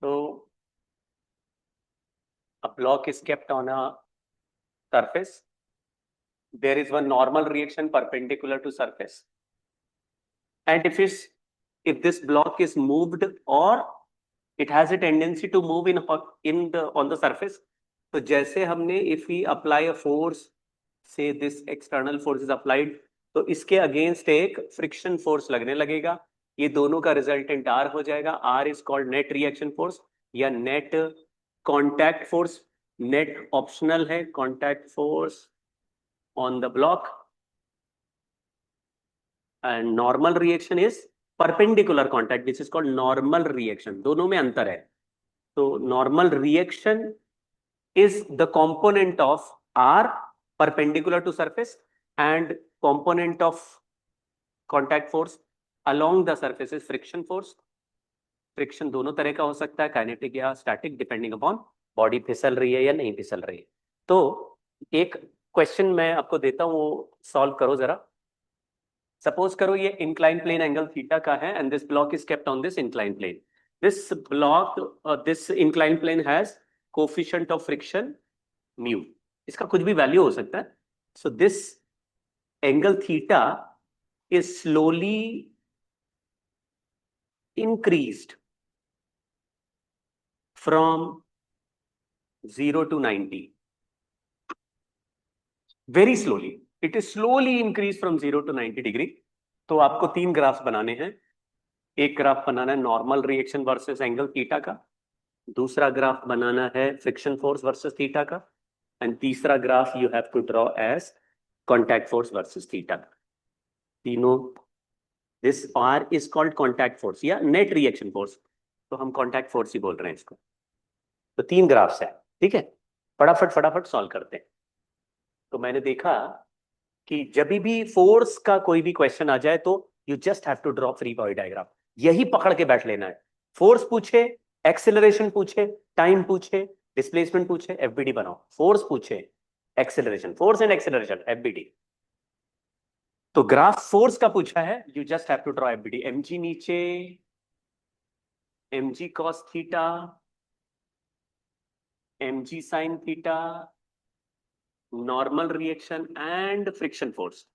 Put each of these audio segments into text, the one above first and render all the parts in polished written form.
So a block is kept on a surface. There is one normal reaction perpendicular to surface. And if this block is moved or it has a tendency to move on the surface. तो जैसे हमने if we apply a force, say this external force is applied, तो इसके against एक friction force लगने लगेगा. ये दोनों का रिजल्टेंट R हो जाएगा. R is called net reaction force या net contact force. Net optional है, contact force on the block and normal reaction is perpendicular contact which is called normal reaction. दोनों में अंतर है. तो normal reaction is the component of R perpendicular to surface and component of contact force along the surface is friction force. Friction दोनों तरह का हो सकता है, काइनेटिक या स्टैटिक, डिपेंडिंग अपॉन बॉडी फिसल रही है या नहीं फिसल रही है. तो एक क्वेश्चन मैं आपको देता हूं, वो सॉल्व करो जरा. सपोज करो ये इंक्लाइन प्लेन एंगल थीटा का है and this block is kept on this incline plane. This incline plane has coefficient of friction mu. इसका कुछ भी वैल्यू हो सकता है. So this angle theta is slowly increased from 0 to 90. Very slowly. It is slowly increase from 0 to 90 degree. तो आपको 3 graph बनाने हैं. एक ग्राफ बनाना है normal reaction versus angle theta का, दूसरा ग्राफ बनाना है फ्रिक्शन फोर्स वर्सेस थीटा का, and तीसरा graph you have to draw as contact force versus theta. तीनों, this R is called contact force या net reaction force. तो हम contact force ही बोल रहे हैं इसको. तो 3 ग्राफ्स है, ठीक है. फटाफट सॉल्व करते हैं. तो मैंने देखा कि जब भी फोर्स का कोई भी क्वेश्चन आ जाए तो you just have to draw free body diagram. यही पकड़ के बैठ लेना है. फोर्स पूछे, एक्सेलरेशन पूछे, टाइम पूछे, डिस्प्लेसमेंट पूछे, एफबीडी बनाओ. फोर्स पूछे, acceleration, force and acceleration, FBD. तो ग्राफ फोर्स का पूछा है, you just have to draw FBD. MG नीचे, MG cos theta, MG sine theta, normal reaction and friction force.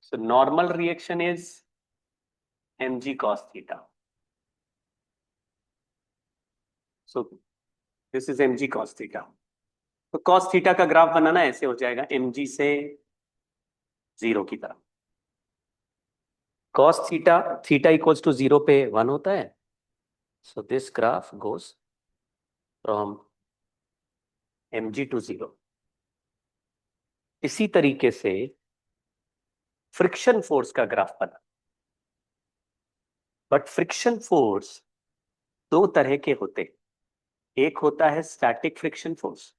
So normal reaction is mg cos theta. So this is mg cos theta. तो cos theta का graph बनाना ऐसे हो जाएगा, mg से 0 की तरफ. cos theta, theta equals to 0 पे 1 होता है. So this graph goes from mg to 0. इसी तरीके से फ्रिक्शन फोर्स का ग्राफ बना. बट फ्रिक्शन फोर्स 2 तरह के होते. एक होता है स्टैटिक फ्रिक्शन फोर्स,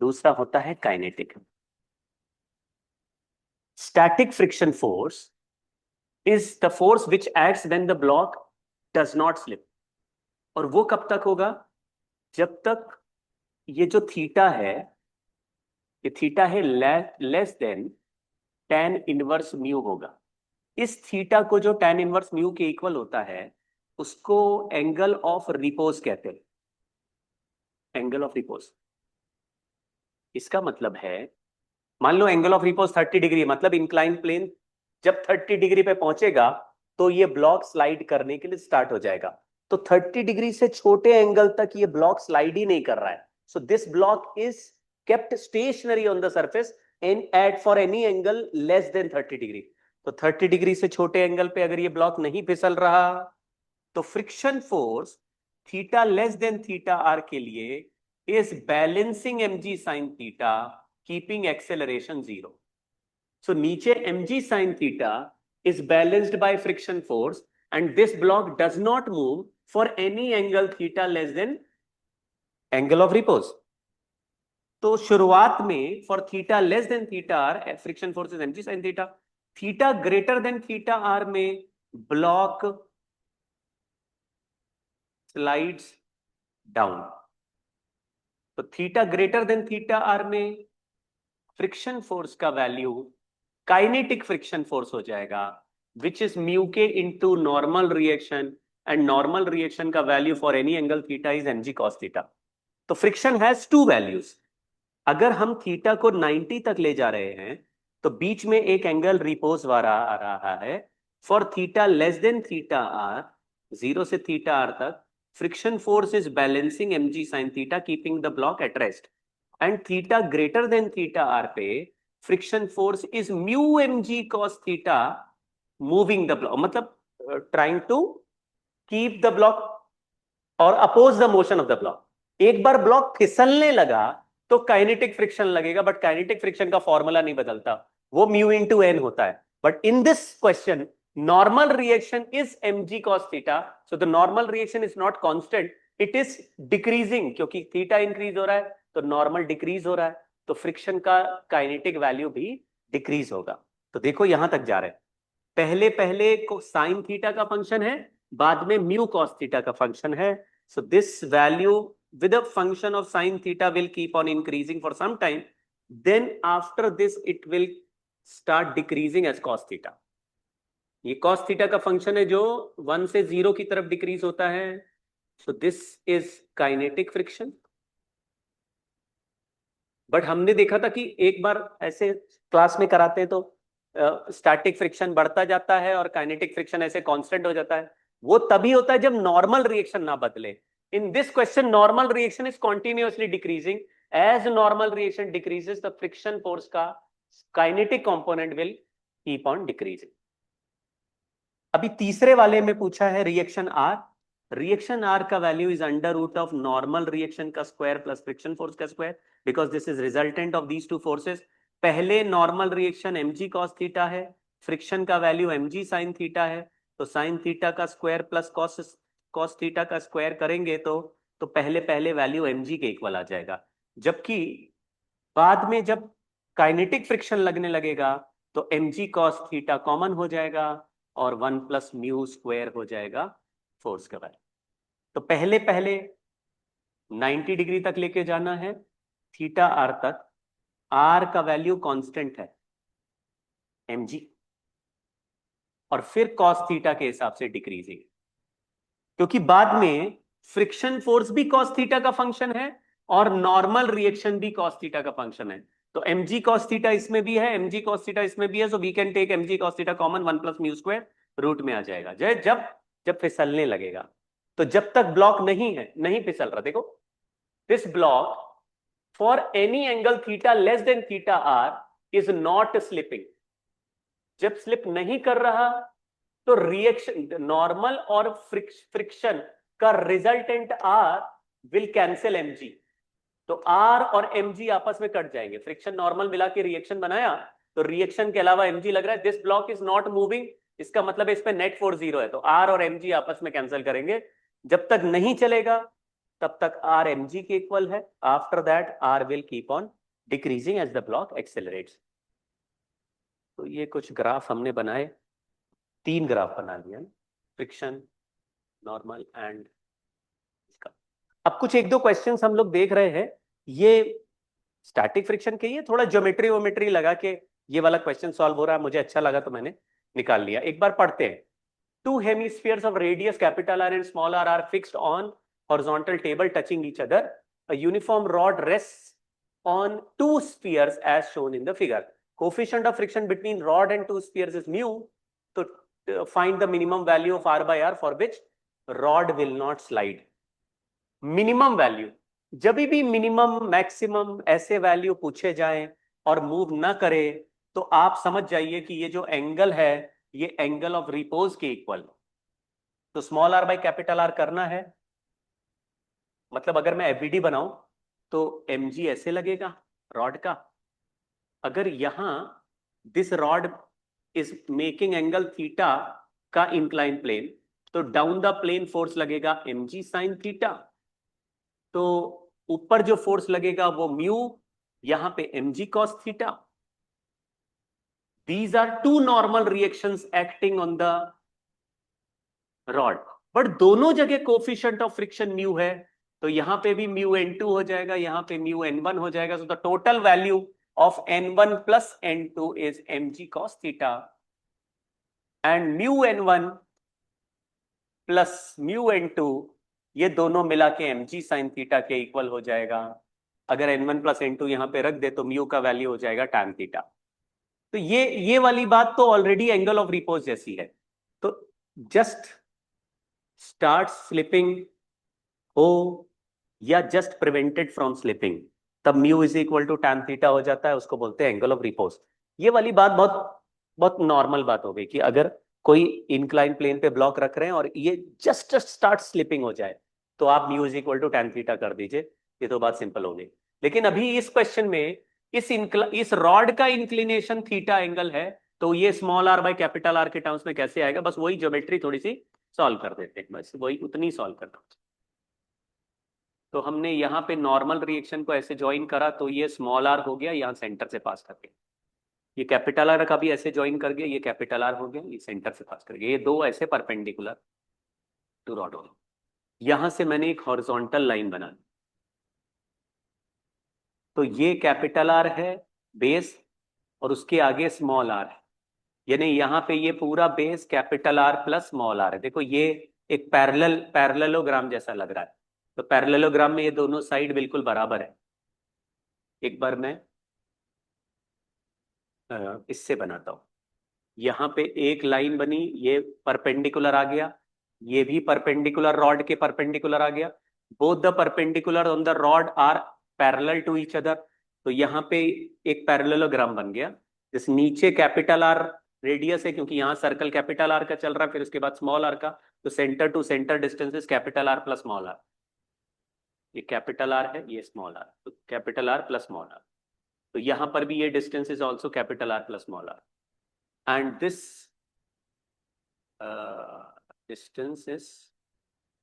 दूसरा होता है kinetic. Static friction force is the force which acts when the block does not slip. और वो कब तक होगा? जब तक ये जो थीटा है, ये थीटा है less than tan inverse mu होगा. इस थीटा को जो tan इनवर्स म्यू के इक्वल होता है उसको एंगल ऑफ रिपोज कहते हैं. Angle of repose. इसका मतलब है, मान लो एंगल ऑफ रिपोज 30 डिग्री, मतलब इंक्लाइन प्लेन जब 30 डिग्री पे पहुंचेगा तो ये ब्लॉक स्लाइड करने के लिए स्टार्ट हो जाएगा. तो 30 डिग्री से छोटे एंगल तक ये ब्लॉक स्लाइड ही नहीं कर रहा है. So this block is kept stationary on the surface and at for any angle less than 30 degree. तो 30 डिग्री से छोटे एंगल पे अगर ये ब्लॉक नहीं फिसल रहा तो friction force theta less than theta R के लिए is balancing mg sin theta, keeping acceleration 0. So नीचे mg sin theta is balanced by friction force and this block does not move for any angle theta less than angle of repose. तो शुरुआत में for theta less than theta r friction force is mg sin theta. Theta greater than theta R में block slides down. तो theta greater than theta R में friction force का value kinetic friction force हो जाएगा, which is mu के into normal reaction and normal reaction का value for any angle theta is mg cos theta. तो friction has two values. अगर हम theta को 90 तक ले जा रहे हैं तो बीच में एक एंगल रिपोज वाला आ रहा है. For theta less than theta R, 0 से थीटा आर तक, friction force is balancing mg sin theta keeping the block at rest. And theta greater than theta R पे friction force is mu mg cos theta moving the block, मतलब trying to keep the block और oppose the motion of the block. एक बार block फिसलने लगा तो kinetic friction लगेगा, but kinetic friction का फॉर्मूला नहीं बदलता, वो म्यू इंटू एन होता है. But in this question normal reaction is mg cos theta, so the normal reaction is not constant, it is decreasing, क्योंकि थीटा इंक्रीज हो रहा है तो नॉर्मल डिक्रीज हो रहा है, तो फ्रिक्शन का काइनेटिक वैल्यू भी डिक्रीज होगा. तो देखो यहां तक जा रहे हैं, पहले पहले को साइन थीटा का फंक्शन है, बाद में म्यू कॉस थीटा का फंक्शन है. So this value with a function of sin theta will keep on increasing for some time, then after this it will start decreasing as cos theta. ये cos theta का function है जो 1 से 0 की तरफ decrease होता है. so this is kinetic friction. But हमने देखा था कि एक बार ऐसे क्लास में कराते हैं तो स्टैटिक फ्रिक्शन बढ़ता जाता है और काइनेटिक फ्रिक्शन ऐसे कांस्टेंट हो जाता है. वो तभी होता है जब नॉर्मल रिएक्शन ना बदले. In this question, normal reaction is continuously decreasing. As normal reaction decreases, the friction force का kinetic component will keep on decreasing. अभी तीसरे वाले में पूछा है रिएक्शन R. रिएक्शन R का value is under root of normal reaction का square plus friction force का square, because this is resultant of these two forces. पहले normal reaction mg cos theta है, फ्रिक्शन का वैल्यू mg sin थीटा है, तो sin theta का square plus cos theta का square करेंगे तो पहले पहले वैल्यू mg के इक्वल आ जाएगा. जबकि बाद में जब काइनेटिक फ्रिक्शन लगने लगेगा तो mg cos थीटा कॉमन हो जाएगा और 1 प्लस म्यू स्क्वायर हो जाएगा फोर्स का वैल्यू. तो पहले पहले 90 डिग्री तक लेके जाना है थीटा आर तक, आर का वैल्यू कांस्टेंट है mg, और फिर cos थीटा के हिसाब से डिक्रीजिंग, क्योंकि बाद में फ्रिक्शन फोर्स भी cos थीटा का फंक्शन है और नॉर्मल रिएक्शन भी cos थीटा का फंक्शन है. तो mg cos थीटा इसमें भी है, mg cos थीटा इसमें भी है, so we can take mg cos theta common, 1 plus mu square root में आ जाएगा. जब जब फिसलने लगेगा, तो जब तक ब्लॉक नहीं है, नहीं फिसल रहा, देखो this block for any angle theta less than theta R is not slipping. जब स्लिप नहीं कर रहा तो रिएक्शन नॉर्मल और फ्रिक्शन का resultant R will cancel mg, तो आर और mg आपस में कट जाएंगे. फ्रिक्शन नॉर्मल मिला के रिएक्शन बनाया तो रिएक्शन के अलावा mg लग रहा है, this block is not moving, इसका मतलब इस पे नेट फोर्स 0 है, तो आर और mg आपस में कैंसिल करेंगे. जब तक नहीं चलेगा तब तक आर mg के इक्वल है, after that R will keep on decreasing as the block accelerates. तो ये कुछ ग्राफ हमने बनाए, 3 ग्राफ बना दिया, फ्रिक्शन, नॉर्मल एंड इसका. अब कुछ एक दो क्वेश्चंस हम लोग देख रहे हैं, ये स्टैटिक फ्रिक्शन के, ये थोड़ा ज्योमेट्री वोमेट्री लगा के ये वाला क्वेश्चन सॉल्व हो रहा है, मुझे अच्छा लगा तो मैंने निकाल लिया. एक बार पढ़ते हैं. 2 hemispheres of radius capital R and small r are fixed on horizontal table touching each other. A uniform rod rests on 2 spheres as shown in the figure. Coefficient of friction between rod and 2 spheres is mu. So find the minimum value of R by R for which rod will not slide. Minimum value, जब भी minimum maximum ऐसे value पूछे जाएं और move ना करे तो आप समझ जाइए कि ये जो एंगल है ये एंगल ऑफ रिपोज के इक्वल. तो small R by capital R करना है, मतलब अगर मैं एफबीडी बनाऊं तो mg ऐसे लगेगा रॉड का. अगर यहां this rod is making angle theta का इंक्लाइन प्लेन, तो डाउन द प्लेन फोर्स लगेगा mg साइन थीटा. तो ऊपर जो फोर्स लगेगा वो म्यू, यहां पे mg cos theta. These are 2 normal reactions acting on the rod, but दोनों जगह कोफिशिएंट ऑफ फ्रिक्शन म्यू है, तो यहां पे भी म्यू n2 हो जाएगा, यहां पे म्यू n1 हो जाएगा. So the total value of n1 plus n2 is mg cos theta, and mu n1 plus mu n2, ये दोनों मिला के mg sin थीटा के इक्वल हो जाएगा। अगर n1 प्लस n2 यहाँ पे रख दे तो म्यू का वैल्यू हो जाएगा tan थीटा। तो ये वाली बात तो ऑलरेडी एंगल ऑफ रिपोज जैसी है। तो जस्ट स्टार्ट स्लिपिंग हो या जस्ट प्रिवेंटेड फ्रॉम स्लिपिंग, तब mu is equal to tan theta हो जाता है, उसको बोलते हैं एंगल ऑफ रिपोज। ये वाली बात बहुत बहुत नॉर्मल बात हो गई कि अगर कोई इंक्लाइन प्लेन पे ब्लॉक रख रहे हैं और ये जस्ट स्टार्ट स्लिपिंग हो जाए तो आप mu is equal to tan theta कर दीजिए, ये तो बात सिंपल हो गई। लेकिन अभी इस क्वेश्चन में इस रॉड का इंक्लिनेशन थीटा एंगल है, तो ये small R by capital R के टर्म्स में कैसे आएगा, बस वही ज्योमेट्री थोड़ी सी सॉल्व कर देते हैं, बस वही उतनी सॉल्व करना। तो हमने यहाँ पे नॉर्मल रिएक्शन को ऐसे ज्वाइन करा तो ये स्मॉल आर हो गया, यहाँ सेंटर से पास करके ये कैपिटल आर का भी ऐसे ज्वाइन कर गया, ये कैपिटल आर हो गया, ये सेंटर से पास कर गया, ये दो ऐसे परपेंडिकुलर टू रॉड हो गए। यहां से मैंने एक हॉरिजॉन्टल लाइन बना दी, तो ये कैपिटल आर है बेस और उसके आगे स्मॉल आर है, यानी यहाँ पे ये पूरा base capital R plus small R है। देखो ये एक पैरेललोग्राम जैसा लग रहा है, तो पैरेललोग्राम में ये दोनों साइड बिल्कुल बराबर है। एक बार मैं इससे बनाता हूं, यहाँ पे एक लाइन बनी, ये परपेंडिकुलर आ गया, ये भी परपेंडिकुलर रॉड के परपेंडिकुलर आ गया, both the perpendicular on the rod are parallel to each other, तो यहाँ पे एक पैरेललोग्राम बन गया। जिस नीचे कैपिटल आर रेडियस है, क्योंकि यहाँ सर्कल कैपिटल आर का चल रहा है, फिर उसके बाद स्मॉल आर का, तो centre to centre distance is capital R plus small R. ये कैपिटल आर है, ये स्मॉल आर, तो capital R plus small are, तो यहां पर भी ये distance is also capital R plus small R, and this distance is,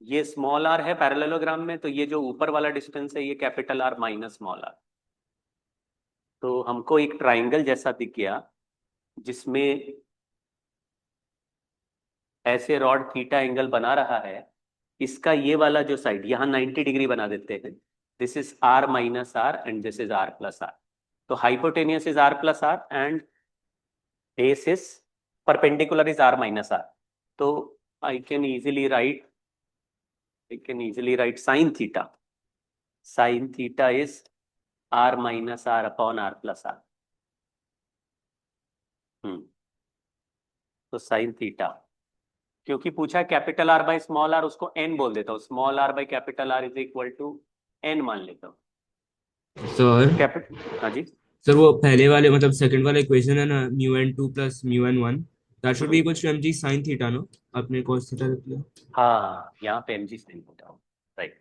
ये स्मॉल आर है पैरेललोग्राम में, तो ये जो ऊपर वाला डिस्टेंस है ये capital R minus small are. तो हमको एक ट्राइंगल जैसा दिख गया जिसमें ऐसे रॉड थीटा एंगल बना रहा है, इसका ये वाला जो साइड यहाँ 90 डिग्री बना देते हैं, this is R minus R and this is R plus R. तो hypotenuse is R plus are and base is perpendicular is R minus R. तो I can easily write sine theta is R minus R upon R plus R. तो sine theta, क्योंकि पूछा capital R by small R, उसको N बोल देता हूँ, small R by capital R is equal to N मान लेता हूँ। सर हाँ जी। सर वो पहले वाले मतलब सेकंड वाला इक्वेशन है ना, mu N two plus mu N one, that should be hmm, equal to m g sine theta, no आपने cos थीटा रख लिया। हाँ यहाँ पे m g sine theta, right,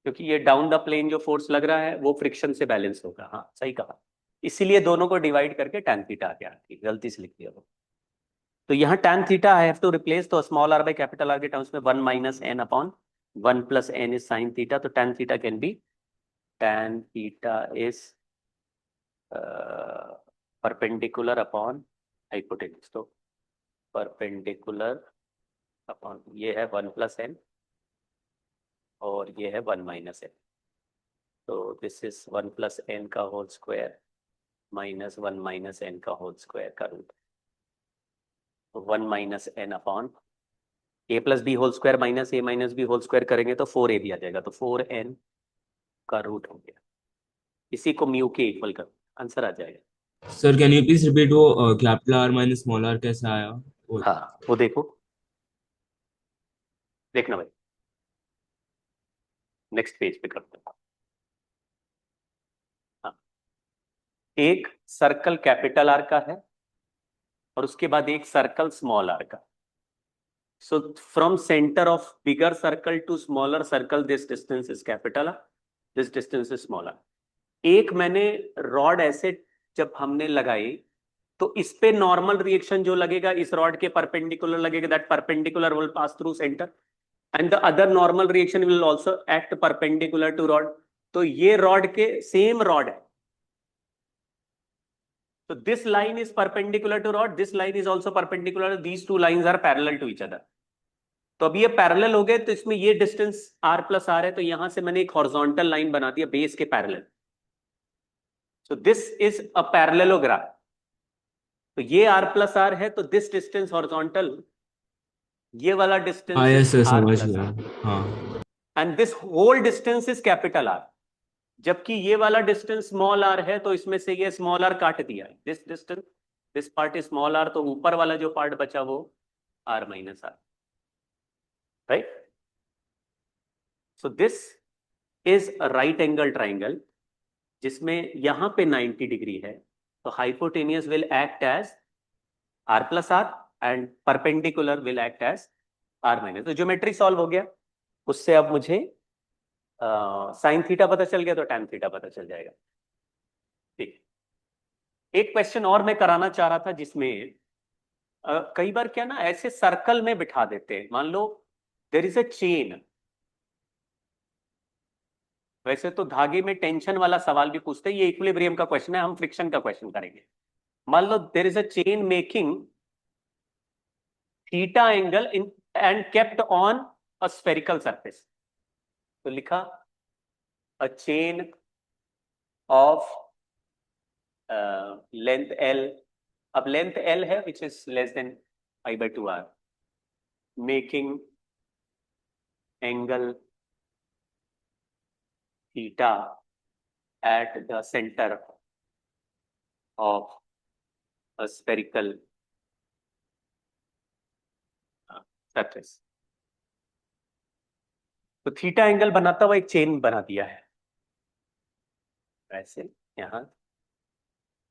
क्योंकि ये डाउन द प्लेन जो फोर्स लग रहा है वो फ्रिक्शन से बैलेंस होगा। हाँ सही कहा, इसीलिए दोनों को डिवाइड करके tan थीटा आ गया, ठीक, गलती से लिख दिया वो। तो यहाँ tan theta I have to replace, तो small R by capital R के टर्म्स में 1 minus N upon 1 plus N is sine theta, तो tan theta can be tan theta is perpendicular upon hypotenuse, तो परपेंडिकुलर अपॉन ये है 1 plus N और ये है 1 माइनस एन, तो दिस इज 1 प्लस एन का whole square minus 1 minus N का होल स्क्वायर का रूट, तो 1 minus N upon A plus B whole square minus A minus B whole square करेंगे तो 4 ए भी आ जाएगा, तो 4 एन का रूट हो गया, इसी को म्यू के इक्वल कर आंसर आ जाएगा। Sir can you please repeat वो capital R minus small R कैसे आया वो। हाँ वो देखो, देखना भाई, नेक्स्ट पेज पे करते हैं। हाँ, एक सर्कल कैपिटल आर का है और उसके बाद एक सर्कल स्मॉल आर का। So from center of bigger circle to smaller circle, this distance is capital R, this distance is smaller। एक मैंने रॉड ऐसे जब हमने लगाई तो इस पे नॉर्मल रिएक्शन जो लगेगा इस रॉड के परपेंडिकुलर लगेगा, that perpendicular will pass through centre and the other normal reaction will also act perpendicular to rod. तो ये रॉड के सेम रॉड है, so this line is perpendicular to rod, this line is also perpendicular, these two lines are parallel to each other। तो अब ये parallel हो गए, तो इसमें ये डिस्टेंस r प्लस आर है, तो यहां से मैंने एक हॉरिजॉन्टल लाइन बना दिया बेस के parallel, so this is a parallelogram. तो ये r प्लस आर है, तो दिस डिस्टेंस हॉरिजॉन्टल ये वाला हाँ distance yes is sir R समझ प्लस गया। आर, हाँ and this whole distance is capital R. जबकि ये वाला डिस्टेंस स्मॉल आर है, तो इसमें से ये स्मॉल आर काट दिया, this distance, this part is small are, तो ऊपर वाला जो पार्ट बचा वो r minus r, right. So this is a right angle triangle जिसमें यहां पे 90 डिग्री है, तो hypotenuse will act as r plus are and perpendicular will act as r minus. तो ज्योमेट्री सॉल्व हो गया, उससे अब मुझे साइन थीटा पता चल गया, तो टैन थीटा पता चल जाएगा। ठीक, एक क्वेश्चन और मैं कराना चाह रहा था जिसमें कई बार क्या ना ऐसे सर्कल में बिठा देते हैं, मान लो देर इज अ चेन। वैसे तो धागे में टेंशन वाला सवाल भी पूछते हैं, ये इक्विलिब्रियम का क्वेश्चन है, हम फ्रिक्शन का क्वेश्चन करेंगे। मान लो there is a chain making theta angle in end kept on a spherical surface. तो लिखा a chain of length L, अब लेंथ एल है which is less than pi by 2r, making angle theta at the centre of a spherical surface. तो theta angle बनाता हुआ एक chain बना दिया है, ऐसे यहां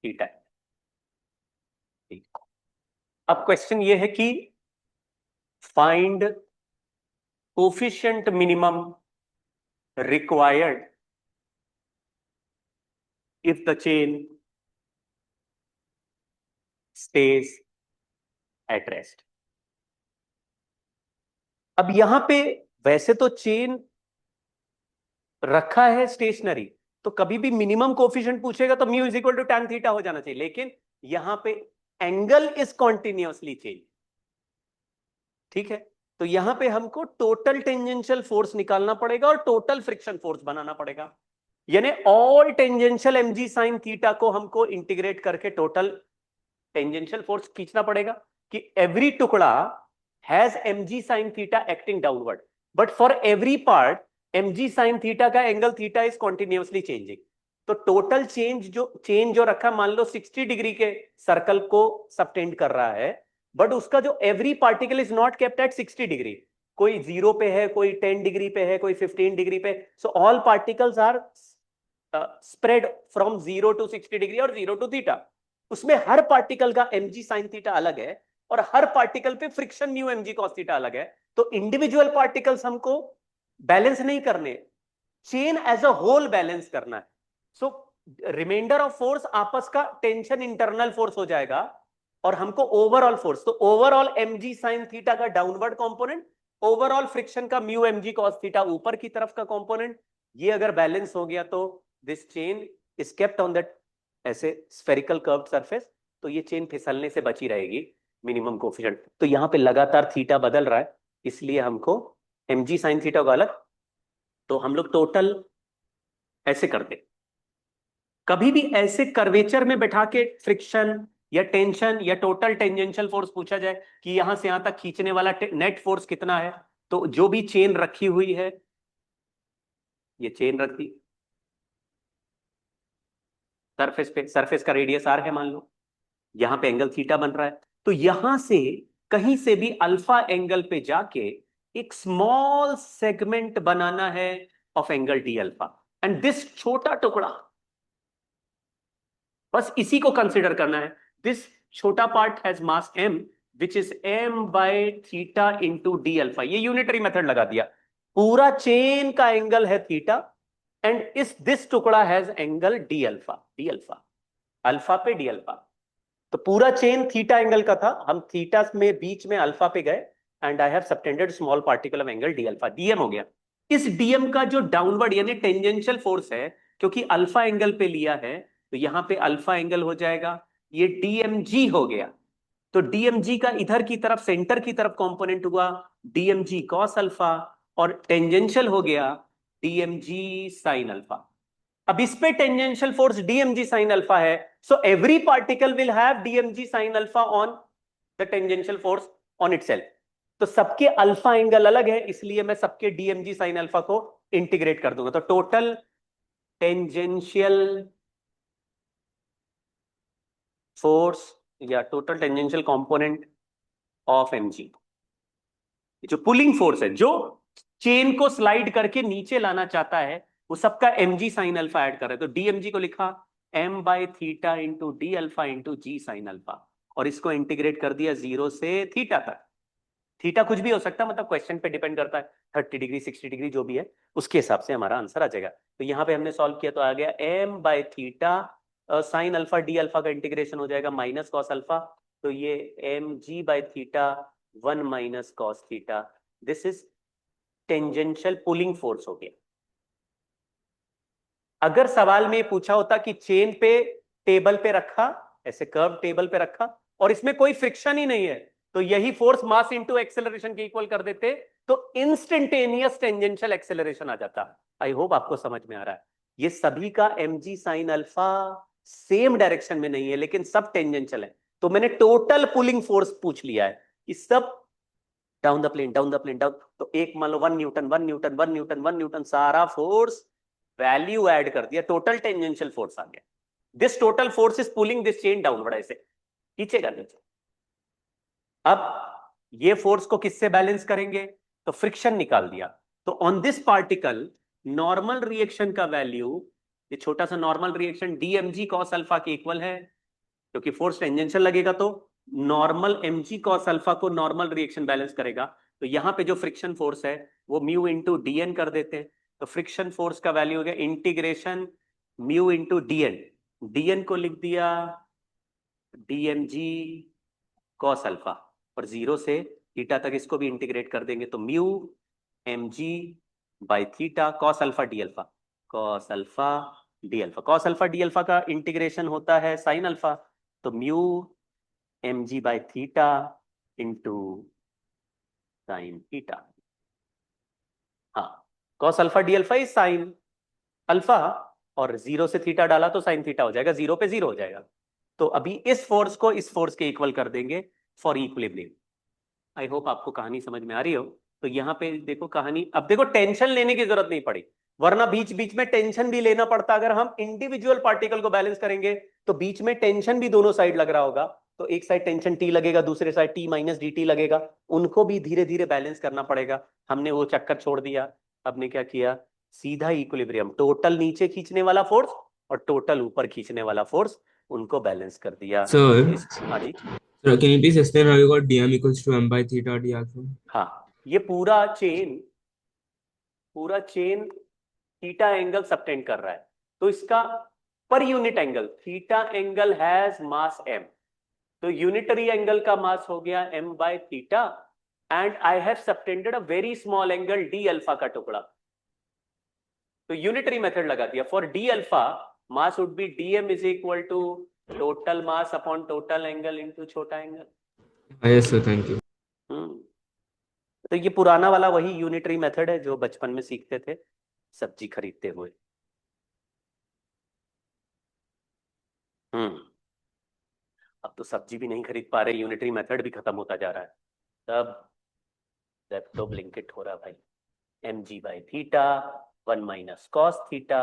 थीटा। ठीक, अब क्वेश्चन ये है कि find coefficient minimum required if the chain stays at rest। अब यहां पे वैसे तो चेन रखा है स्टेशनरी, तो कभी भी मिनिमम कोफिशिएंट पूछेगा तो mu is equal to tan theta हो जाना चाहिए, लेकिन यहां पे एंगल इज कॉन्टिन्यूअसली चेंज। ठीक है, तो यहां पे हमको टोटल टेंजेंशियल फोर्स निकालना पड़ेगा और टोटल फ्रिक्शन फोर्स बनाना पड़ेगा, यानी all tangential mg sine theta को हमको इंटीग्रेट करके टोटल टेंजेंशियल फोर्स खींचना पड़ेगा कि एवरी टुकड़ा has mg sin theta acting downward, but for every part mg sin theta का angle theta is continuously changing. तो टोटल चेंज जो रखा, मान लो 60 डिग्री के सर्कल को सबटेंड कर रहा है, बट उसका जो every particle is not kept at 60 degree, कोई 0 पे है, कोई 10 डिग्री पे है, कोई 15 डिग्री पे। So all particles are spread from 0 to 60 degree और 0 टू थीटा। उसमें हर पार्टिकल का mg sin थीटा अलग है और हर पार्टिकल पे friction mu mg cos theta अलग है। तो इंडिविजुअल पार्टिकल्स हमको बैलेंस नहीं करने, chain as a whole balance करना है। सो रिमाइंडर ऑफ फोर्स आपस का टेंशन इंटरनल फोर्स हो जाएगा और हमको ओवरऑल फोर्स, तो ओवरऑल mg sin थीटा का डाउनवर्ड कंपोनेंट, ओवरऑल फ्रिक्शन का म्यू mg cos थीटा ऊपर की तरफ का कंपोनेंट, ये अगर बैलेंस हो गया तो this chain is kept on that ऐसे स्फेरिकल कर्व्ड सरफेस, तो ये चेन फिसलने से बची रहेगी मिनिमम कोफिशिएंट। तो यहां पे लगातार थीटा बदल रहा है, इसलिए हमको mg sin थीटा का अलग, तो हम लोग टोटल ऐसे करते। कभी भी ऐसे कर्वेचर में बैठा के फ्रिक्शन या टेंशन या टोटल टेंजेंशियल फोर्स पूछा जाए कि यहां से यहां तक खींचने वाला नेट फोर्स कितना है, तो जो भी चेन रखी हुई है, ये चेन रख दी सरफेस पे, सरफेस का रेडियस आर है मान लो, यहां पे एंगल थीटा बन रहा है, तो यहां से कहीं से भी अल्फा एंगल पे जाके एक स्मॉल सेगमेंट बनाना है of angle d alpha, and this छोटा टुकड़ा, बस इसी को कंसिडर करना है। दिस छोटा part has mass m which is m by theta into d alpha, ये यूनिटरी मेथड लगा दिया। पूरा चेन का एंगल है थीटा एंड इस दिस टुकड़ा has angle d alpha, alpha पे डी अल्फा। तो पूरा चेन थीटा एंगल का था, हम थीटा में बीच में अल्फा पे गए and I have subtended small particle of angle d alpha, DM हो गया। इस डीएम का जो डाउनवर्ड यानी टेंजेंशियल फोर्स है, क्योंकि अल्फा एंगल पे लिया है, तो यहां पे अल्फा एंगल हो जाएगा, ये डीएमजी हो गया। तो डीएमजी का इधर की तरफ सेंटर की तरफ कंपोनेंट हुआ डीएमजी कॉस अल्फा, और टेंजेंशियल हो गया डीएमजी साइन अल्फा। अब इस पे tangential force DMG sine alpha है, so every particle will have DMG sine alpha on the tangential force on itself. तो सबके अल्फा एंगल अलग है, इसलिए मैं सबके डीएमजी साइन अल्फा को इंटीग्रेट कर दूंगा। तो टोटल टेंजेंशियल फोर्स या total tangential component of MG, जो पुलिंग फोर्स है, जो चेन को स्लाइड करके नीचे लाना चाहता है, वो सबका एमजी साइन अल्फा ऐड कर रहा है। तो डीएमजी को लिखा m by theta into d alpha into g sine alpha, और इसको इंटीग्रेट कर दिया 0 से थीटा तक। थीटा कुछ भी हो सकता है, मतलब क्वेश्चन पे डिपेंड करता है, 30 डिग्री 60 डिग्री जो भी है उसके हिसाब से हमारा आंसर आ जाएगा। तो यहाँ पे हमने सॉल्व किया तो आ गया m by theta sine alpha D alpha का इंटीग्रेशन हो जाएगा माइनस कॉस अल्फा, तो ये m g by theta 1 minus cos theta, this is tangential pulling force हो गया। अगर सवाल में पूछा होता कि चेन पे टेबल पे रखा, ऐसे कर्व टेबल पे रखा और इसमें कोई फ्रिक्शन ही नहीं है, तो यही फोर्स मास इनटू एक्सेलरेशन के इक्वल कर देते, तो इंस्टेंटेनियस टेंजेंशियल एक्सेलरेशन आ जाता। आई होप आपको समझ में आ रहा है। ये सभी का mg sine alpha same direction में नहीं है, लेकिन सब टेंजेंशियल है। तो मैंने टोटल पुलिंग फोर्स पूछ लिया है कि सब down the plane down the plane down, तो एक मान लो 1 न्यूटन 1 न्यूटन 1 न्यूटन 1 न्यूटन, सारा फोर्स वैल्यू ऐड कर दिया, टोटल टेंजेंशियल फोर्स आ गया। This total force is pulling this chain downward, ऐसे खींचेगा नीचे। अब ये फोर्स को किससे बैलेंस करेंगे, तो फ्रिक्शन निकाल दिया। तो on this particle normal reaction का वैल्यू, ये छोटा सा normal reaction DMG cos alpha के इक्वल है, क्योंकि फोर्स टेंजेंशियल लगेगा तो नॉर्मल mg कॉस अल्फा को नॉर्मल रिएक्शन बैलेंस करेगा। तो यहां पे जो फ्रिक्शन फोर्स है वो म्यू इंटू डीएन कर देते हैं। तो फ्रिक्शन फोर्स का वैल्यू हो गया integration mu into dN, dN को लिख दिया डीएमजी कॉस अल्फा, और 0 से थीटा तक इसको भी इंटीग्रेट कर देंगे, तो mu mg by theta cos alpha D alpha, cos alpha D alpha, cos alpha D alpha का इंटीग्रेशन होता है साइन अल्फा, तो mu mg by theta into sine theta. हाँ, cos alpha D alpha is sine alpha, और 0 से theta डाला तो sine theta हो जाएगा, 0 पे 0 हो जाएगा। तो अभी इस फोर्स को इस फोर्स के इक्वल कर देंगे फॉर इक्विलिब्रियम। आई होप आपको कहानी समझ में आ रही हो। तो यहाँ पे देखो कहानी, अब देखो टेंशन लेने की जरूरत नहीं पड़ी, वरना बीच बीच में टेंशन भी लेना पड़ता। अगर हम इंडिविजुअल पार्टिकल को बैलेंस करेंगे तो बीच में टेंशन भी दोनों साइड लग रहा होगा, तो एक साइड टेंशन टी लगेगा, दूसरे side T minus D T लगेगा, उनको भी धीरे धीरे बैलेंस करना पड़ेगा। हमने वो चक्कर छोड़ दिया, हमने क्या किया, सीधा इक्विलिब्रियम, टोटल नीचे खींचने वाला फोर्स और टोटल ऊपर खींचने वाला फोर्स, उनको बैलेंस कर दिया। Sir, हाँ जी। sir, can you please explain how you got dm equals to m by theta d alpha? हाँ, ये पूरा चेन थीटा एंगल सबटेंड कर रहा है, तो इसका पर unit angle theta angle has mass m, तो यूनिटरी एंगल का मास हो गया m by theta, and I have subtended a very small angle d alpha का टुकड़ा, तो यूनिटरी मेथड लगा दिया। For d alpha mass would be dm is equal to total mass upon total angle into छोटा angle. Yes, sir, thank you. तो ये पुराना वाला वही यूनिटरी मेथड है जो बचपन में सीखते थे सब्जी खरीदते हुए। अब तो सब्जी भी नहीं खरीद पा रहे, यूनिटरी मेथड भी खत्म होता जा रहा है, तब तो ब्लिंकिट हो रहा भाई। mg by theta 1 minus cos theta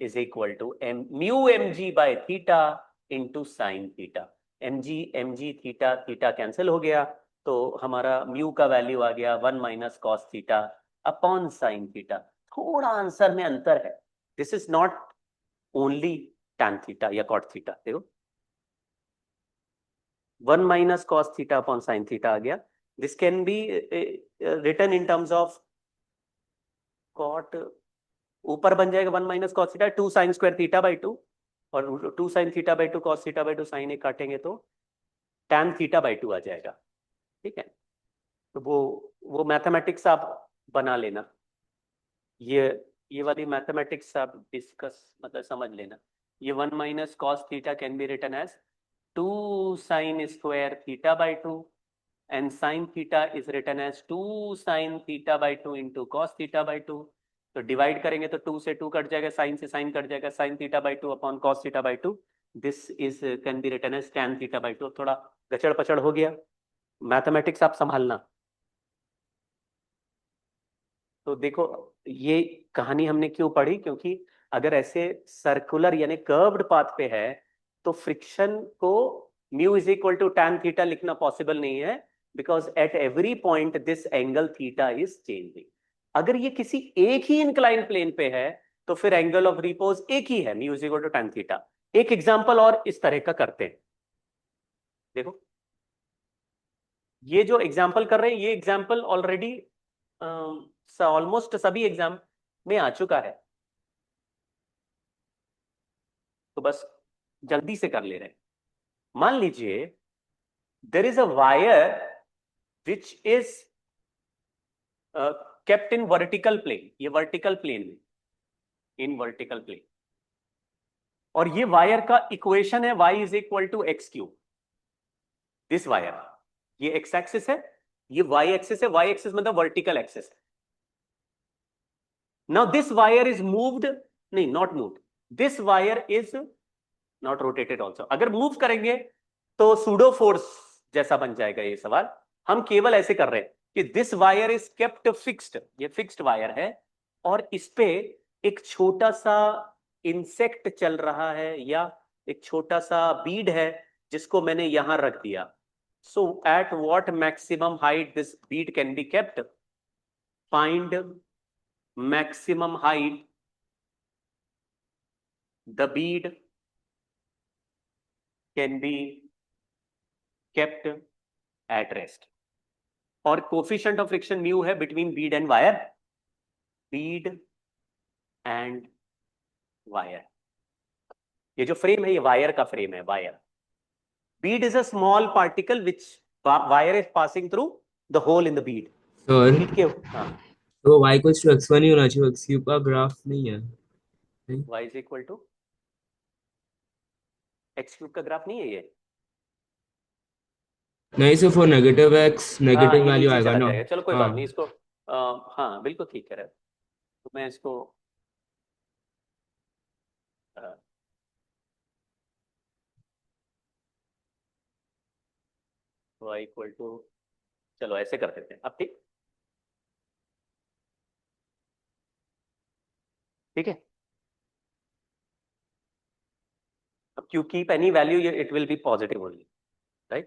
is equal to mu mg by theta into sine theta. mg theta theta cancel हो गया, तो हमारा म्यू का वैल्यू आ गया 1 minus cos theta upon sine theta. थोड़ा आंसर में अंतर है, this is not only tan theta या कॉट थीटा, देखो 1 minus cos theta upon sine theta आ गया। This can be written in terms of cot, ऊपर बन जाएगा 1 minus cos theta 2 sine square theta by 2, और 2 sine theta by 2 cos theta by 2 sine एक काटेंगे तो टैन थीटा बाई 2 आ जाएगा। ठीक है, तो वो मैथमेटिक्स आप बना लेना, ये वाली मैथमेटिक्स आप डिस्कस मतलब समझ लेना। ये 1 minus cos theta can be written as 2 sine square theta by 2, and sin theta is written as 2 sin theta by 2 into cos theta by 2। तो डिवाइड करेंगे तो 2 से 2 कट जाएगा, साइन से साइन कट जाएगा, sin theta by 2 upon cos theta by 2, this is can be written as tan theta by 2। थोड़ा गचड़ पचड़ हो गया, मैथमेटिक्स आप संभालना। तो देखो, ये कहानी हमने क्यों पढ़ी, क्योंकि अगर ऐसे सर्कुलर यानी कर्व्ड पाथ पे है तो फ्रिक्शन को mu is equal to tan theta लिखना पॉसिबल नहीं है, because at every point this angle theta is changing. अगर ये किसी एक ही इंक्लाइन प्लेन पे है तो फिर एंगल ऑफ रिपोज एक ही है, mu is equal to tan theta. एक एग्जांपल और इस तरह का करते हैं। देखो, ये जो एग्जांपल कर रहे हैं, ये एग्जांपल ऑलरेडी ऑलमोस्ट सभी एग्जाम में आ चुका है, तो बस जल्दी से कर ले रहे हैं। मान लीजिए there is a wire which is kept in vertical plane, ये वर्टिकल प्लेन में, इन वर्टिकल प्लेन, और ये वायर का इक्वेशन है y is equal to x cube. This wire, ये एक्स एक्सिस है, ये y एक्सिस है, y एक्सिस मतलब वर्टिकल एक्सिस है। Now this wire is moved, नहीं not moved, this wire is not rotated also. अगर मूव करेंगे तो सूडो फोर्स जैसा बन जाएगा ये सवाल। हम केवल ऐसे कर रहे हैं कि this wire is kept fixed, ये फिक्स्ड वायर है, और इस पे एक छोटा सा इंसेक्ट चल रहा है या एक छोटा सा बीड है जिसको मैंने यहां रख दिया। So at what maximum height this bead can be kept, find maximum height the bead can be kept at rest। और कोफिशिएंट ऑफ फ्रिक्शन म्यू है between bead and wire, bead and wire. ये जो frame है ये wire का frame है, wire. Bead is a small particle which wire is passing through the hole in the bead. Sir bead के, हाँ, तो y इक्वल्स टू x1 ही होना चाहिए, x क्यूब का ग्राफ नहीं है, नहीं? y is equal to x cube का ग्राफ नहीं है ये। नहीं सर, फॉर नेगेटिव x हाँ, नेगेटिव ये वैल्यू नीचे आएगा चला ना। जाएगा, चलो कोई बात नहीं, हाँ। इसको हाँ बिल्कुल ठीक कह रहे हो। तो मैं इसको y इक्वल टू, चलो ऐसे कर देते हैं अब, ठीक, ठीक है। अब you keep any value, it will be positive only, right?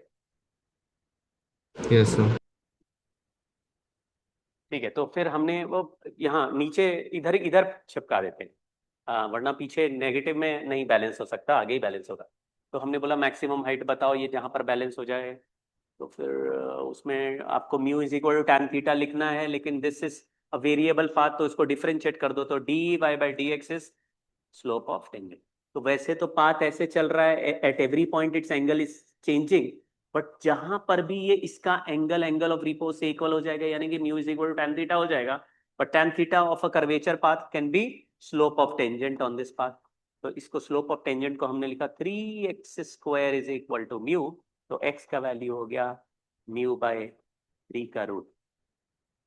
Yes sir. ठीक है, तो फिर हमने वो यहाँ नीचे इधर इधर चिपका देते हैं, वरना पीछे नेगेटिव में नहीं बैलेंस हो सकता, आगे ही बैलेंस होगा। तो हमने बोला मैक्सिमम हाइट बताओ ये जहाँ पर बैलेंस हो जाए। तो फिर उसमें आपको mu is equal to tan theta लिखना है, लेकिन this is a variable path, तो इसको डिफरेंशिएट कर दो, तो D Y by D X is slope of tangent. तो वैसे तो पाथ ऐसे चल रहा है, at every point its angle is changing, but जहां पर भी ये इसका एंगल ऑफ रिपोज से इक्वल हो जाएगा, यानी कि mu is equal to tan theta हो जाएगा। But tan theta of a curvature path can be slope of tangent on this path. तो इसको स्लोप ऑफ टेंजेंट को हमने लिखा 3x² is equal to mu. तो x का वैल्यू हो गया म्यू बाय 3 का रूट।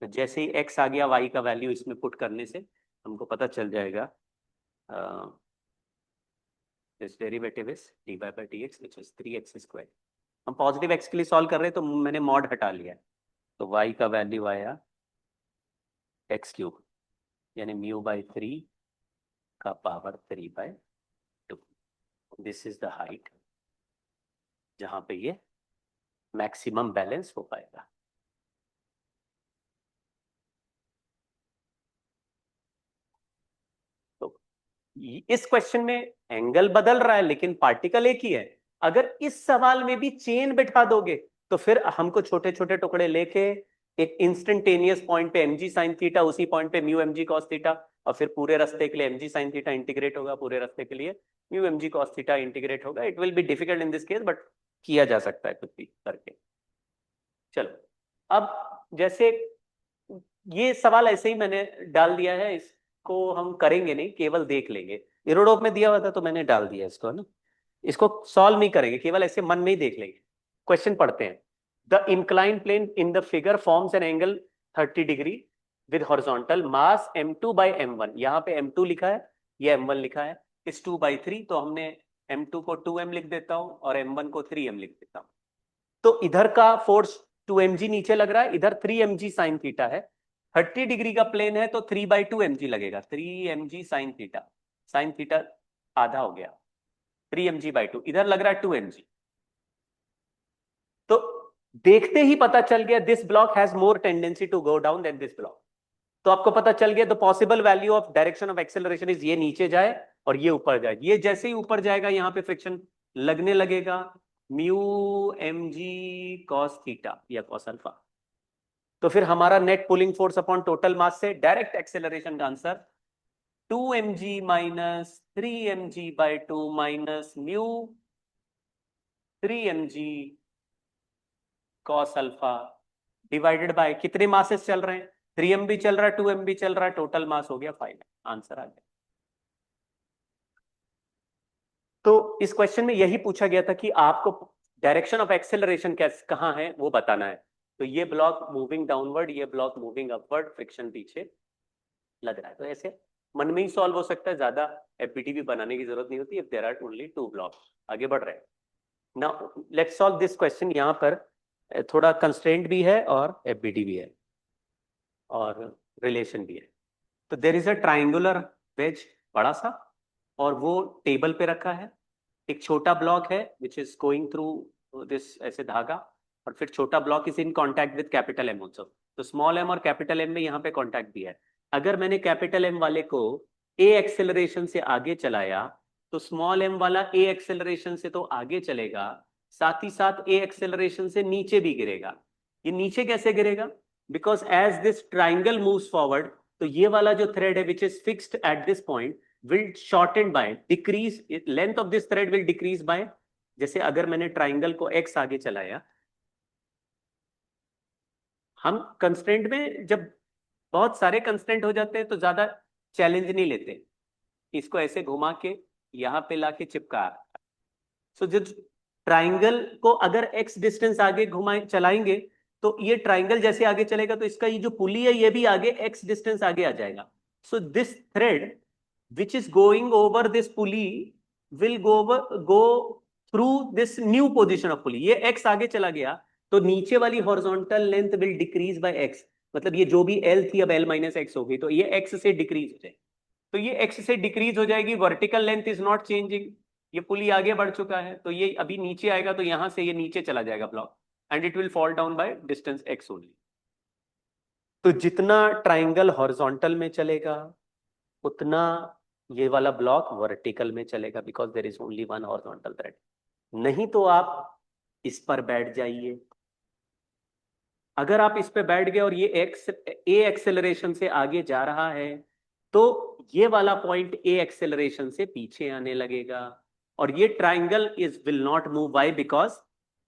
तो जैसे ही x आ गया, y का वैल्यू इसमें पुट करने से हमको पता चल जाएगा this derivative is dy by dx which is 3x²। हम पॉजिटिव x के लिए सॉल्व कर रहे हैं तो मैंने मॉड हटा लिया है, तो y का वैल्यू आया x³ यानी म्यू बाई 3 का power 3/2। This is the height जहां पे ये मैक्सिमम बैलेंस हो पाएगा। तो इस क्वेश्चन में एंगल बदल रहा है लेकिन पार्टिकल एक ही है। अगर इस सवाल में भी चेन बिठा दोगे तो फिर हमको छोटे छोटे टुकड़े लेके एक इंस्टेंटेनियस पॉइंट पे mg sin थीटा, उसी पॉइंट पे म्यू mg cos थीटा, और फिर पूरे रास्ते के लिए mg sin थीटा इंटीग्रेट होगा, पूरे रास्ते के लिए mu mg cos theta integrate होगा। It will be difficult in this case, but किया जा सकता है कुछ भी करके। चलो, अब जैसे ये सवाल ऐसे ही मैंने डाल दिया है, इसको हम करेंगे नहीं, केवल देख लेंगे। इरोडोप में दिया हुआ था तो मैंने डाल दिया इसको, है ना। इसको सॉल्व नहीं करेंगे, केवल ऐसे मन में ही देख लेंगे। क्वेश्चन पढ़ते हैं। The incline plane in the figure forms an angle 30 degree with horizontal mass m2 by m1। यहाँ पे m2 लिखा है, ये m1 लिखा है, इस 2/3, तो हमने m2 को 2m लिख देता हूं और m1 को 3m लिख देता हूं। तो इधर का फोर्स 2mg नीचे लग रहा है, इधर 3mg sin थीटा है। 30 डिग्री का प्लेन है तो 3/2 mg लगेगा, 3 mg sign theta, sine theta आधा हो गया, 3 mg/2, इधर लग रहा है 2 mg। तो देखते ही पता चल गया this block has more tendency to go down than this block. तो आपको पता चल गया the possible value of direction of acceleration is ये नीचे जाए और ये ऊपर जाए। ये जैसे ही ऊपर जाएगा यहां पे फ्रिक्शन लगने लगेगा, म्यू mg cos थीटा या cos अल्फा। तो फिर हमारा net pulling force upon total mass से डायरेक्ट एक्सेलरेशन का answer 2 mg minus 3 mg/2 minus mu 3 mg cos alpha divided by कितने मासेस चल रहे हैं, 3 mb चल रहा है, 2 mb चल रहा है, टोटल मास हो गया 5। आंसर आ गया। तो इस क्वेश्चन में यही पूछा गया था कि आपको डायरेक्शन ऑफ एक्सेलरेशन कैसे कहाँ है वो बताना है। तो ये ब्लॉक मूविंग डाउनवर्ड, ये ब्लॉक मूविंग अपवर्ड, फ्रिक्शन पीछे लग रहा है। तो ऐसे मन में ही सॉल्व हो सकता है, ज्यादा एफबीटी भी बनाने की जरूरत नहीं होती if there are only 2 blocks. आगे बढ़ रहे हैं। Now let's solve this question. यहाँ पर थोड़ा कंस्ट्रेंट भी है और एफबीटी भी है और रिलेशन भी है। तो there is a triangular wedge बड़ा सा, और वो टेबल पे रखा है। एक छोटा ब्लॉक है which is going through this ऐसे धागा, और फिर छोटा block is in contact with capital am also. तो स्मॉल एम और कैपिटल एम में यहाँ पे कांटेक्ट भी है। अगर मैंने कैपिटल एम वाले को ए एक्सेलरेशन से आगे चलाया तो स्मॉल एम वाला ए एक्सेलरेशन से तो आगे चलेगा, साथ ही साथ ए एक्सेलरेशन से नीचे भी गिरेगा। ये नीचे कैसे गिरेगा? Because as this triangle moves forward, तो ये वाला जो थ्रेड है which is fixed at this point will shorten by decrease, length of this thread will decrease by, जैसे अगर मैंने ट्राइंगल को x आगे चलाया, हम कंस्ट्रेंट में जब बहुत सारे कंस्ट्रेंट हो जाते हैं तो ज्यादा चैलेंज नहीं लेते, इसको ऐसे घुमा के यहां पे लाके चिपका। सो जो ट्राइंगल को अगर x डिस्टेंस आगे घुमाए चलाएंगे तो ये ट्राइंगल जैसे आगे चलेगा तो इसका ये जो पुली है ये भी आगे x डिस्टेंस आगे आ जाएगा। So this thread which is going over this pulley will go through this new position of pulley। ये x आगे चला गया तो नीचे वाली horizontal length will decrease by x, मतलब ये जो भी l थी अब l minus x हो गई, तो ये x से डिक्रीज हो जाएगी। तो ये x से डिक्रीज हो जाएगी, vertical length is not changing, ये पुली आगे बढ़ चुका है तो ये अभी नीचे आएगा, तो यहां से ये नीचे चला जाएगा block, and it will fall down by distance x only. तो जितना ट्राइंगल हॉरिजॉन्टल में चलेगा उतना ये वाला ब्लॉक वर्टिकल में चलेगा, because there is only one horizontal thread. नहीं तो आप इस पर बैठ जाइए। अगर आप इस पे बैठ गए और ये ए एक्सेलरेशन से आगे जा रहा है तो ये वाला पॉइंट ए एक्सेलरेशन से पीछे आने लगेगा, और ये triangle is will not move, by because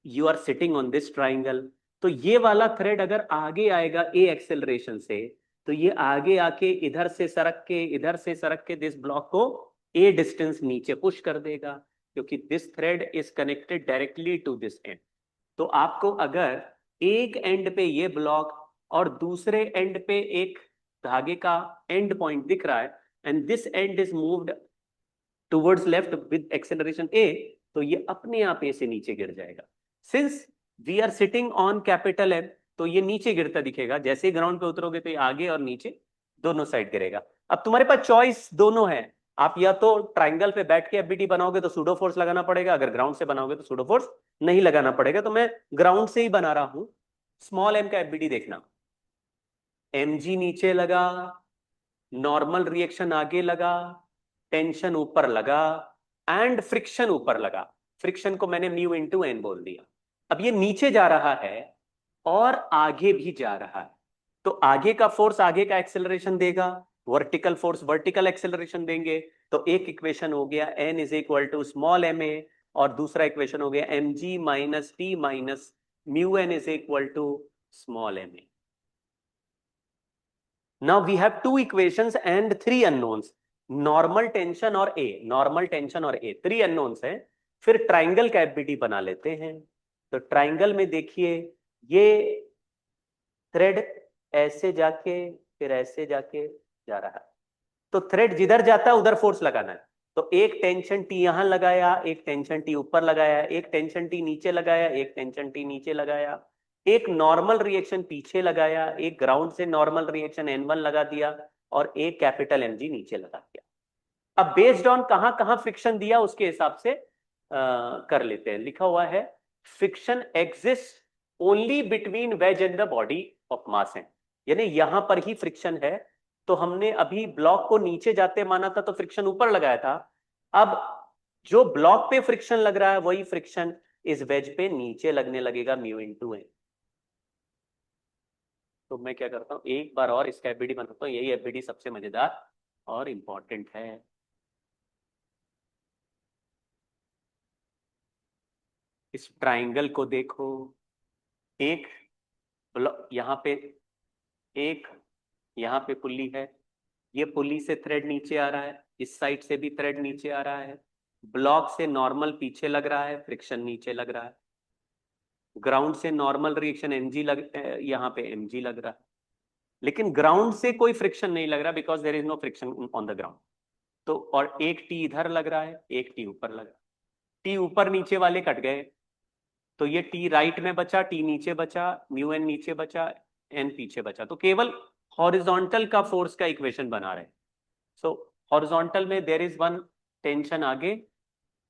you are sitting on this triangle. तो ये वाला थ्रेड अगर आगे आएगा ए एक्सेलरेशन से तो ये आगे आके इधर से सरक के दिस ब्लॉक को ए डिस्टेंस नीचे पुश कर देगा, क्योंकि this thread is connected directly to this end. तो आपको अगर एक एंड पे ये ब्लॉक और दूसरे एंड पे एक धागे का एंड पॉइंट दिख रहा है, and this end is moved towards left with acceleration A, तो ये अपने आप ए से नीचे गिर जाएगा। Since we are sitting on capital M तो ये नीचे गिरता दिखेगा, जैसे ही ग्राउंड पे उतरोगे तो ये आगे और नीचे दोनों साइड गिरेगा। अब तुम्हारे पास चॉइस दोनों है, आप या तो ट्राइंगल पे बैठ के एफबीटी बनाओगे तो सूडो फोर्स लगाना पड़ेगा, अगर ग्राउंड से बनाओगे तो सूडो फोर्स नहीं लगाना पड़ेगा। तो मैं ग्राउंड से ही बना रहा हूं। स्मॉल एम का एफबीटी देखना, mg नीचे लगा, नॉर्मल रिएक्शन आगे लगा, टेंशन ऊपर लगा, एंड फ्रिक्शन ऊपर लगा। फ्रिक्शन को मैंने म्यू इंटू एन बोल दिया। अब ये नीचे जा रहा है और आगे भी जा रहा है, तो आगे का फोर्स आगे का एक्सेलरेशन देगा, वर्टिकल फोर्स वर्टिकल एक्सेलरेशन देंगे। तो एक इक्वेशन हो गया n is equal to small M A, और दूसरा इक्वेशन हो गया mg minus T minus mu N is equal to small M A. Now we have two equations and 3 unknowns, normal tension और ए, नॉर्मल टेंशन और ए, 3 unknowns है। फिर triangle का FBT बना लेते हैं। तो ट्राइंगल में देखिए ये थ्रेड ऐसे जाके फिर ऐसे जाके जा रहा है, तो थ्रेड जिधर जाता है उधर फोर्स लगाना है। तो एक टेंशन टी यहां लगाया, एक टेंशन टी ऊपर लगाया, एक टेंशन टी नीचे लगाया, एक टेंशन टी नीचे लगाया, एक नॉर्मल रिएक्शन पीछे लगाया, एक ग्राउंड से नॉर्मल रिएक्शन N1 लगा दिया, और एक कैपिटल Mg नीचे लगा दिया। अब बेस्ड ऑन कहां कहां फ्रिक्शन दिया उसके हिसाब से कर लेते हैं। लिखा हुआ है friction exist only between wedge and the body of mass है, यानी यहां पर ही फ्रिक्शन है। तो हमने अभी ब्लॉक को नीचे जाते माना था तो फ्रिक्शन ऊपर लगाया था। अब जो ब्लॉक पे फ्रिक्शन लग रहा है वही फ्रिक्शन इस वेज पे नीचे लगने लगेगा म्यू इंटू एन। तो मैं क्या करता हूँ, एक बार और इसका एफबीडी बनाता हूँ, यही एफबीडी सबसे मजेदार और इंपॉर्टेंट है। इस ट्राइंगल को देखो, एक यहाँ पे एक, यहाँ पे पुल्ली है, ये पुल्ली से थ्रेड नीचे आ रहा है, इस साइड से भी थ्रेड नीचे आ रहा है, ब्लॉक से नॉर्मल पीछे लग रहा है, फ्रिक्शन नीचे लग रहा है, ग्राउंड से नॉर्मल रिएक्शन एमजी यहाँ पे एमजी लग रहा है, लेकिन ग्राउंड से कोई फ्रिक्शन नहीं लग रहा because there is no friction on the ground. तो और एक टी इधर लग रहा है, एक टी ऊपर लग रहा है, टी ऊपर नीचे वाले कट गए, तो ये टी राइट में बचा, टी नीचे बचा, म्यू एन नीचे बचा, एन पीछे बचा। तो केवल हॉरिजॉन्टल का फोर्स का इक्वेशन बना रहे। सो हॉरिजॉन्टल में देयर इज वन टेंशन आगे,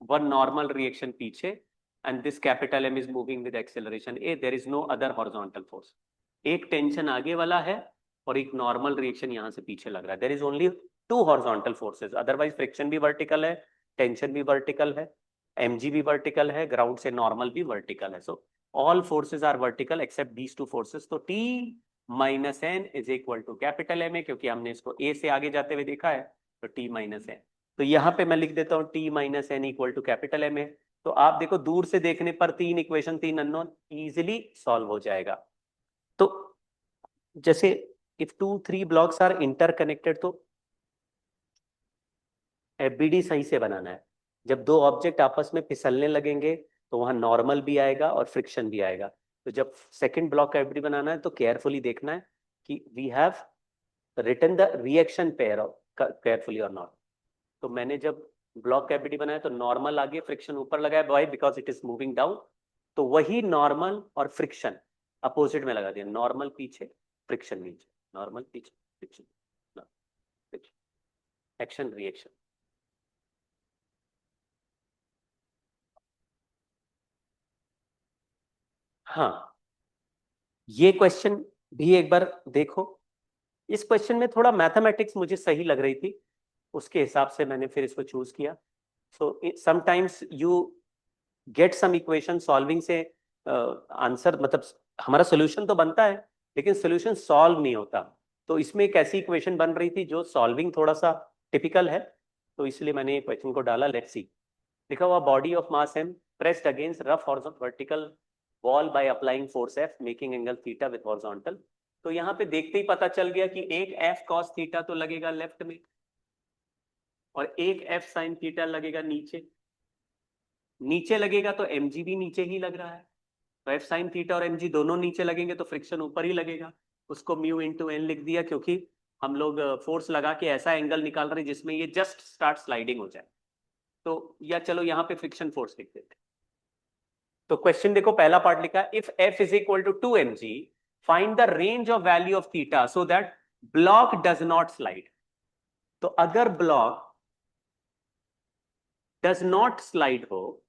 वन नॉर्मल रिएक्शन पीछे, and this capital M is moving with acceleration A, there is no other horizontal force. एक टेंशन आगे वाला है और एक नॉर्मल रिएक्शन यहां से पीछे लग रहा है। There is only two horizontal forces, otherwise friction भी वर्टिकल है, टेंशन भी वर्टिकल है, mg भी वर्टिकल है, ग्राउंड से नॉर्मल भी वर्टिकल है। So all forces are vertical except these two forces. तो t minus N is equal to capital M है, क्योंकि हमने इसको a से आगे जाते हुए देखा है, तो t माइनस एन। तो यहाँ पे मैं लिख देता हूँ t minus N equal to capital M है। तो आप देखो दूर से देखने पर तीन इक्वेशन, तीन अननोन, इजिली सॉल्व हो जाएगा। तो जैसे इफ 2 3 ब्लॉक्स आर इंटरकनेक्टेड, तो एफबीडी सही से बनाना है। जब दो ऑब्जेक्ट आपस में फिसलने लगेंगे तो वहां नॉर्मल भी आएगा और फ्रिक्शन भी आएगा। तो जब सेकंड ब्लॉक का एफबीडी बनाना है तो केयरफुली देखना है कि we have written the reaction pair carefully और नॉट। तो मैंने जब ब्लॉक का एफबीडी बनाया तो नॉर्मल आगे, फ्रिक्शन ऊपर लगाया, why because it is moving down. तो वही नॉर्मल और फ्रिक्शन अपोजिट में लगा दिया, नॉर्मल पीछे, फ्रिक्शन नीचे, नॉर्मल पीछे, फ्रिक्शन, एक्शन रिएक्शन। हाँ, ये क्वेश्चन भी एक बार देखो। इस क्वेश्चन में थोड़ा मैथमेटिक्स मुझे सही लग रही थी, उसके हिसाब से मैंने फिर इसको चूज किया। So sometimes you get some equation solving से आंसर, मतलब हमारा सोल्यूशन तो बनता है लेकिन सोल्यूशन सॉल्व नहीं होता। तो इसमें एक ऐसी इक्वेशन बन रही थी जो सॉल्विंग थोड़ा सा टिपिकल है, तो इसलिए मैंने ये क्वेश्चन को डाला। Let's see. लिखा हुआ body of mass M pressed against rough horizontal vertical wall by applying force F making angle theta with horizontal. तो यहाँ पे देखते ही पता चल गया कि एक एफ कॉस थीटा तो लगेगा लेफ्ट में, और एक एफ साइन थीटा लगेगा नीचे। नीचे लगेगा तो mg भी नीचे ही लग रहा है, तो एफ साइन थीटा और mg दोनों नीचे लगेंगे तो फ्रिक्शन ऊपर ही लगेगा। उसको म्यू इंटू एन लिख दिया, क्योंकि हम लोग फोर्स लगा के ऐसा एंगल निकाल रहे हैं जिसमें ये जस्ट स्टार्ट स्लाइडिंग हो जाए। तो या चलो यहाँ पे फ्रिक्शन फोर्स लिख देते। तो क्वेश्चन देखो, पहला पार्ट लिखा है if F is equal to 2 mg find the range of value of theta so that block does not slide. तो अगर ब्लॉक डज नॉट स्लाइड हो,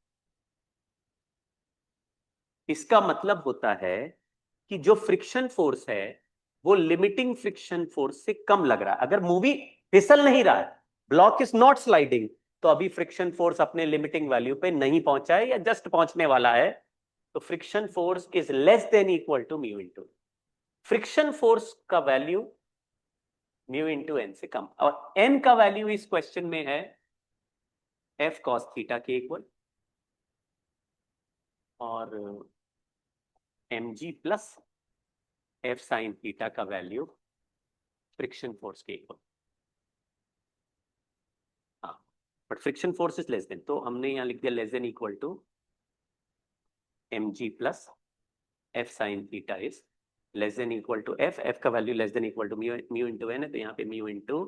इसका मतलब होता है कि जो फ्रिक्शन फोर्स है वो लिमिटिंग फ्रिक्शन फोर्स से कम लग रहा है। अगर मूवी फिसल नहीं रहा है, ब्लॉक इज नॉट स्लाइडिंग, तो अभी फ्रिक्शन फोर्स अपने लिमिटिंग वैल्यू पे नहीं पहुंचा है या जस्ट पहुंचने वाला है, तो friction force is less than equal to mu into. Friction force का वैल्यू म्यू इंटू एन से कम, और एन का वैल्यू इस क्वेश्चन में है एफ कॉस थीटा के इक्वल, और mg plus F sine theta का वैल्यू फ्रिक्शन फोर्स के इक्वल। हाँ, but friction force is less than, तो हमने यहाँ लिख दिया less than equal to mg plus F sine theta is less than equal to F, F का value less than equal to mu into N है, तो यहाँ पे म्यू इंटू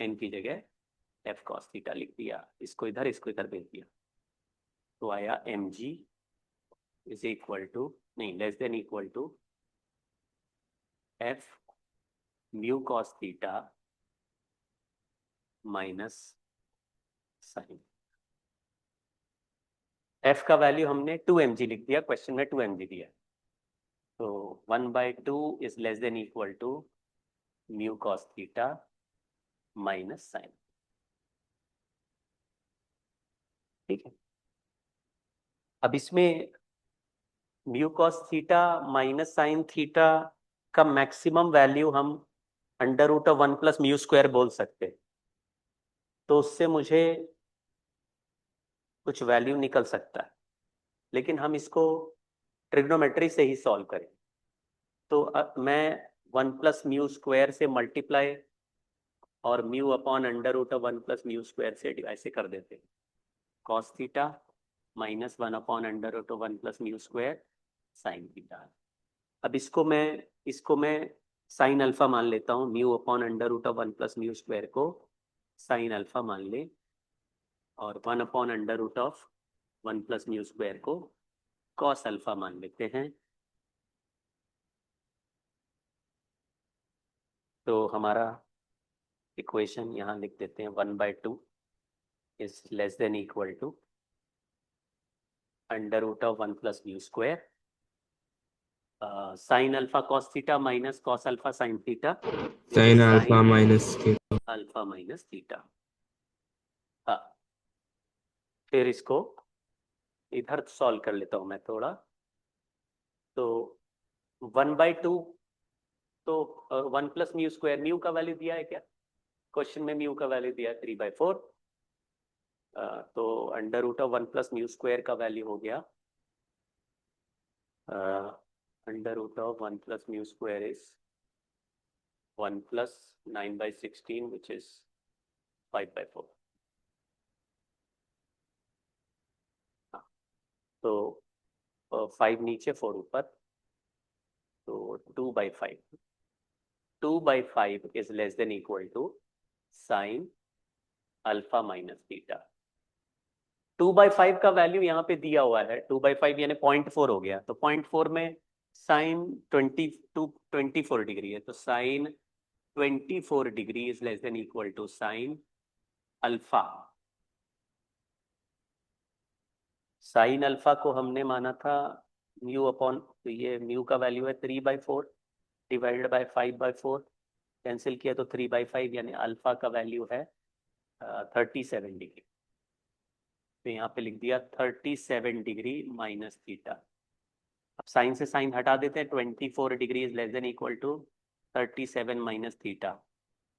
एन की जगह एफ कॉस थीटा लिख दिया, इसको इधर भेज दिया, तो आया mg इज इक्वल टू, नहीं, less than equal to F mu cos theta minus sine. F का वैल्यू हमने 2 mg लिख दिया, क्वेश्चन में 2 mg दिया, तो 1/2 is less than equal to mu cos theta minus sine. ठीक है, अब इसमें mu cos theta minus sine theta का मैक्सिमम वैल्यू हम under root of 1 plus mu square बोल सकते हैं, तो उससे मुझे कुछ वैल्यू निकल सकता है, लेकिन हम इसको ट्रिग्नोमेट्री से ही सॉल्व करें। तो मैं 1 प्लस म्यू स्क्वायर से मल्टीप्लाई और mu upon under root of 1 plus mu square से डिवाइड से कर देते हैं, cos theta minus 1 upon under root of 1 plus mu square sine theta. अब इसको मैं साइन अल्फा मान लेता हूँ, mu upon under root of 1 plus mu square को साइन अल्फा मान ले, और 1 upon under root of 1 plus mu square को कॉस अल्फा मान लेते हैं। तो हमारा इक्वेशन यहाँ लिख देते हैं, 1/2 is less than equal to under root of 1 plus mu square sine alpha cos theta minus cos alpha sine theta, sine alpha minus alpha minus theta. हाँ, फिर इसको इधर सॉल्व कर लेता हूँ मैं थोड़ा। तो 1/2, तो 1 प्लस म्यू स्क्वायर, म्यू का वैल्यू दिया है क्या क्वेश्चन में? म्यू का वैल्यू दिया है 3/4, तो under root of 1 plus mu square का वैल्यू हो गया under root of 1 plus mu square is 1 plus 9/16 which is 5/4। तो 5 नीचे 4 ऊपर, तो 2/5, 2/5 is less than equal to sine alpha minus theta. 2/5 का वैल्यू यहाँ पे दिया हुआ है, 2/5 यानी 0.4 हो गया, तो 0.4 में साइन 24 डिग्री है, तो sine 24 degree is less than equal to sine alpha. Sine alpha को हमने माना था म्यू अपॉन, तो ये म्यू का वैल्यू है 3/4 डिवाइडेड बाय 5/4, कैंसिल किया तो 3/5, यानी अल्फा का वैल्यू है 37 डिग्री। तो यहाँ पे लिख दिया 37 डिग्री माइनस थीटा। अब साइन से साइन हटा देते हैं, 24 degree is less than equal to 37 minus theta,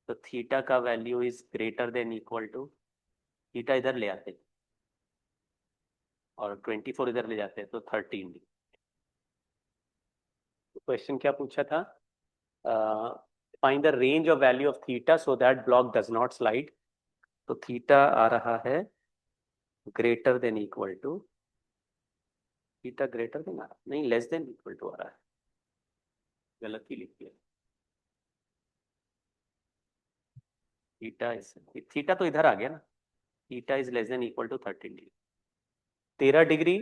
तो थीटा का value is greater than equal to, theta इधर ले आते और 24 इधर ले जाते हैं, तो 13 डिग्री। क्वेश्चन क्या पूछा था? Find the range of value of theta so that block does not slide. तो थीटा आ रहा है greater than equal to, theta greater than आ रहा, नहीं लेस देन इक्वल टू आ रहा है, गलत ही लिख दिया। थीटा तो इधर आ गया ना, theta is less than equal to 13 degree. 13 degree,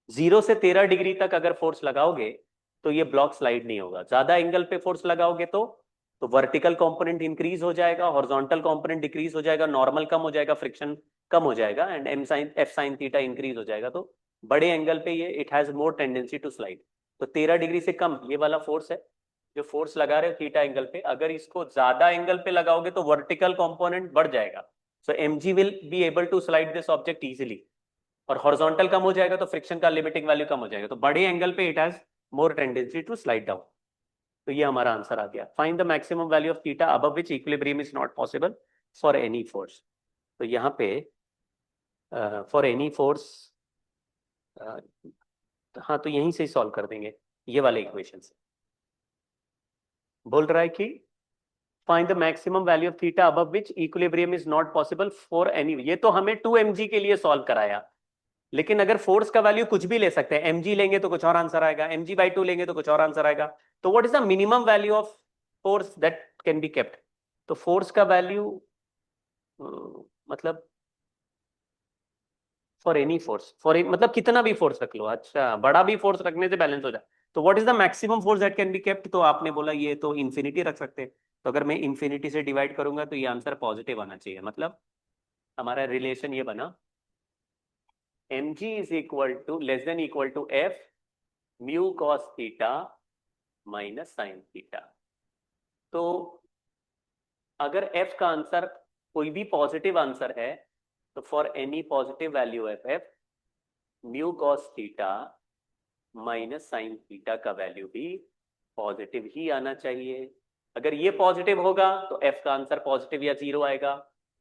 0 से 13 डिग्री तक अगर फोर्स लगाओगे तो ये ब्लॉक स्लाइड नहीं होगा। ज्यादा एंगल पे फोर्स लगाओगे तो वर्टिकल कंपोनेंट इंक्रीज हो जाएगा, हॉरिजॉन्टल कंपोनेंट डिक्रीज हो जाएगा, नॉर्मल कम हो जाएगा, फ्रिक्शन कम हो जाएगा, and F sine theta increase हो जाएगा। तो बड़े एंगल पे ये it has more tendency to slide. तो 13 डिग्री से कम ये वाला फोर्स है जो फोर्स लगा रहे हो थीटा एंगल पे, अगर इसको ज्यादा एंगल पे लगाओगे तो वर्टिकल कंपोनेंट बढ़ जाएगा, so mg will be able to slide this object easily, और हॉरिजॉन्टल कम हो जाएगा तो फ्रिक्शन का लिमिटिंग वैल्यू कम हो जाएगा, तो बड़े एंगल पे it has more tendency to slide down. तो ये हमारा आंसर आ गया, find the maximum value of theta above which equilibrium is not possible for any force. तो यहाँ पे फॉर एनी फोर्स, हाँ तो यहीं से ही सॉल्व कर देंगे ये वाले इक्वेशन से। बोल रहा है कि find the maximum value of theta above which equilibrium is not possible for any, ये तो हमें 2 mg के लिए सॉल्व कराया, लेकिन अगर फोर्स का वैल्यू कुछ भी ले सकते हैं, mg लेंगे तो कुछ और आंसर आएगा, mg/2 लेंगे तो कुछ और आंसर आएगा। तो what is the minimum value of force that can be kept? तो फोर्स का वैल्यू मतलब फॉर एनी फोर्स, मतलब कितना भी फोर्स रख लो, अच्छा बड़ा भी फोर्स रखने से बैलेंस हो जाए। तो what is the maximum force that can be kept, तो आपने बोला ये तो इंफिनिटी रख सकते हैं। तो अगर मैं इंफिनिटी से डिवाइड करूंगा तो ये आंसर पॉजिटिव आना चाहिए, मतलब हमारा रिलेशन ये बना, mg is equal to less than equal to F mu cos theta minus sine theta. तो अगर f का आंसर कोई भी पॉजिटिव आंसर है तो for any positive value F F mu cos theta minus sine theta का value भी positive ही आना चाहिए। अगर ये पॉजिटिव होगा तो f का आंसर पॉजिटिव या जीरो आएगा,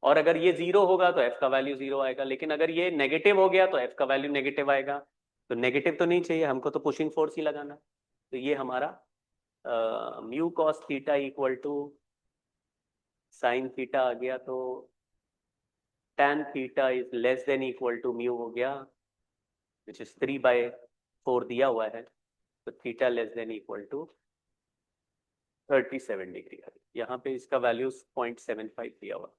और अगर ये जीरो होगा तो f का वैल्यू जीरो आएगा। लेकिन अगर ये नेगेटिव हो गया तो f का वैल्यू नेगेटिव आएगा। तो नेगेटिव तो नहीं चाहिए हमको, तो पुशिंग फोर्स ही लगाना। तो ये हमारा mu cos theta equal to sine theta आ गया, तो tan theta is less than equal to mu हो गया, विच इज 3/4 दिया हुआ है। तो theta less than equal to 37 degree. यहाँ पे इसका वैल्यू 0.75 दिया हुआ है।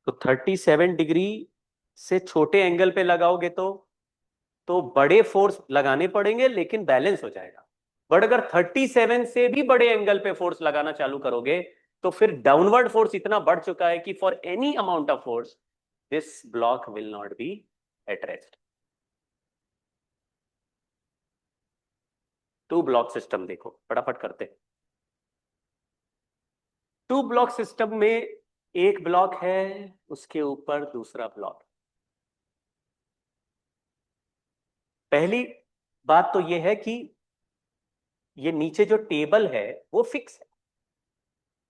तो 37 डिग्री से छोटे एंगल पे लगाओगे तो बड़े फोर्स लगाने पड़ेंगे, लेकिन बैलेंस हो जाएगा। बट अगर 37 से भी बड़े एंगल पे फोर्स लगाना चालू करोगे तो फिर डाउनवर्ड फोर्स इतना बढ़ चुका है कि for any amount of force this block will not be at rest. Two block system देखो, फटाफट करते हैं। टू ब्लॉक सिस्टम में एक ब्लॉक है, उसके ऊपर दूसरा ब्लॉक। पहली बात तो यह है कि ये नीचे जो टेबल है वो फिक्स है,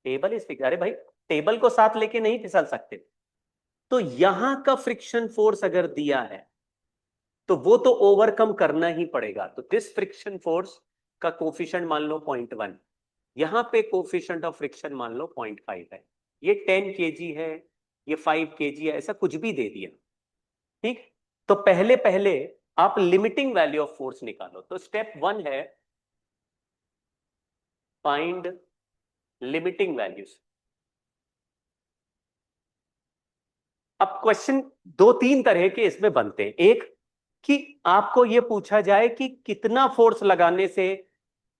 टेबल इज फिक्स। अरे भाई टेबल को साथ लेके नहीं फिसल सकते। तो यहां का फ्रिक्शन फोर्स अगर दिया है तो वो तो ओवरकम करना ही पड़ेगा। तो दिस फ्रिक्शन फोर्स का कोफिशिएंट मान लो 0.1, यहां पे कोफिशिएंट ऑफ फ्रिक्शन मान लो 0.5 है। ये 10 केजी है, ये 5 केजी है, ऐसा कुछ भी दे दिया, ठीक। तो पहले पहले आप लिमिटिंग वैल्यू ऑफ फोर्स निकालो। तो स्टेप 1 है फाइंड लिमिटिंग वैल्यूज। अब क्वेश्चन दो तीन तरह के इसमें बनते हैं। एक कि आपको यह पूछा जाए कि कितना फोर्स लगाने से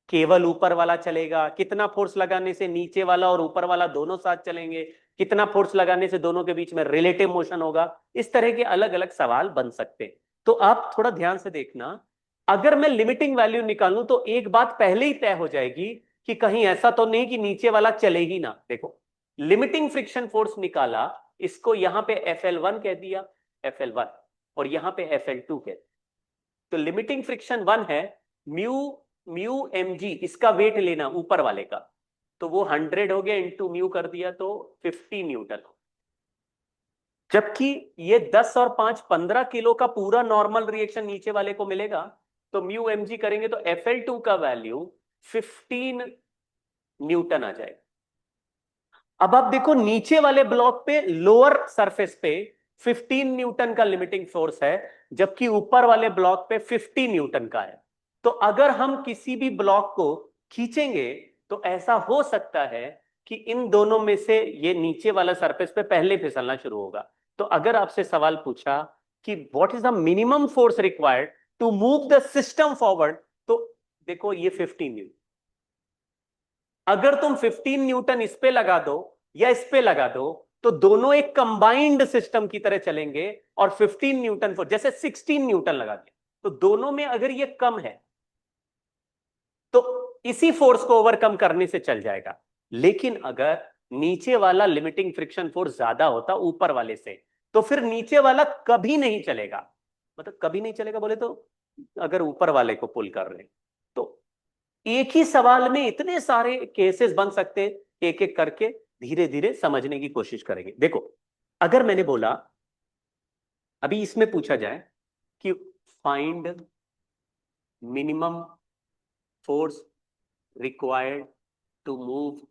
केवल ऊपर वाला चलेगा, कितना फोर्स लगाने से नीचे वाला और ऊपर वाला दोनों साथ चलेंगे, कितना फोर्स लगाने से दोनों के बीच में रिलेटिव मोशन होगा। इस तरह के अलग अलग सवाल बन सकते हैं। तो आप थोड़ा ध्यान से देखना, अगर मैं लिमिटिंग वैल्यू निकालूं तो एक बात पहले ही तय हो जाएगी कि कहीं ऐसा तो नहीं कि नीचे वाला चले ही ना। देखो लिमिटिंग फ्रिक्शन फोर्स निकाला, इसको यहां पे FL1 कह दिया, FL1, और यहां पे FL2 कह दिया। तो लिमिटिंग फ्रिक्शन 1 है म्यू म्यू mg, इसका वेट लेना ऊपर वाले का, तो वो 100 हो गया, इंटू म्यू कर दिया तो 50 न्यूटन। जबकि ये 10 और 5 15 किलो का पूरा नॉर्मल रिएक्शन नीचे वाले को मिलेगा। तो म्यू mg करेंगे तो FL2 का वैल्यू 15 न्यूटन आ जाएगा। अब आप देखो नीचे वाले ब्लॉक पे लोअर सरफेस पे 15 न्यूटन का लिमिटिंग फोर्स है, जबकि ऊपर वाले ब्लॉक पे 50 न्यूटन का है। तो अगर हम किसी भी ब्लॉक को खींचेंगे तो ऐसा हो सकता है कि इन दोनों में से ये नीचे वाला सरफेस पे पहले फिसलना शुरू होगा। तो अगर आपसे सवाल पूछा कि what is the minimum force required to move the system forward, तो देखो ये 15 न्यूटन। अगर तुम 15 न्यूटन इस पे लगा दो या इस पे लगा दो तो दोनों एक कंबाइंड सिस्टम की तरह चलेंगे, और 15 न्यूटन फोर्स जैसे 16 न्यूटन लगा दिया तो दोनों में अगर ये कम है तो इसी फोर्स को ओवरकम करने से चल जाएगा। लेकिन अगर नीचे वाला लिमिटिंग फ्रिक्शन फोर्स ज्यादा होता ऊपर वाले से तो फिर नीचे वाला कभी नहीं चलेगा। मतलब कभी नहीं चलेगा बोले तो अगर ऊपर वाले को पुल कर रहे हैं तो एक ही सवाल में इतने सारे केसेस बन सकते हैं, एक एक करके धीरे धीरे समझने की कोशिश करेंगे। देखो अगर मैंने बोला अभी इसमें पूछा जाए कि find minimum force required to move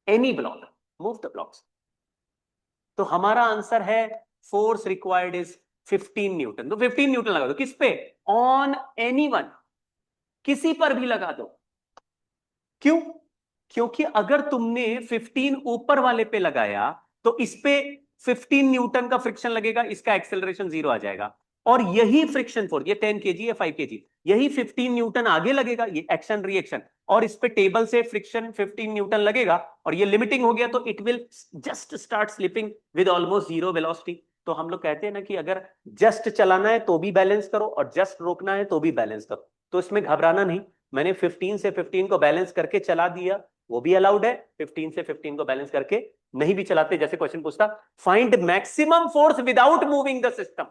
any block, move the blocks, तो हमारा आंसर है फोर्स रिक्वायर्ड इज 15 न्यूटन। तो 15 न्यूटन लगा दो किस पे, ऑन एनीवन, किसी पर भी लगा दो। क्यों? क्योंकि अगर तुमने 15 ऊपर वाले पे लगाया तो इस पे 15 न्यूटन का फ्रिक्शन लगेगा, इसका एक्सेलरेशन 0 आ जाएगा। और यही फ्रिक्शन फोर्स, ये 10 केजी या 5 केजी, यही 15 न्यूटन आगे लगेगा, ये एक्शन रिएक्शन, और इस पे टेबल से फ्रिक्शन 15 न्यूटन लगेगा, और ये लिमिटिंग हो गया तो it will just start slipping with almost zero velocity. तो हम लोग कहते हैं ना कि अगर जस्ट चलाना है तो भी बैलेंस करो और जस्ट रोकना है तो भी बैलेंस करो, तो इसमें घबराना नहीं। मैंने 15 से 15 को बैलेंस करके चला दिया, वो भी अलाउड है। 15 से 15 को बैलेंस करके नहीं भी चलाते, जैसे क्वेश्चन पूछता find maximum force without moving the system,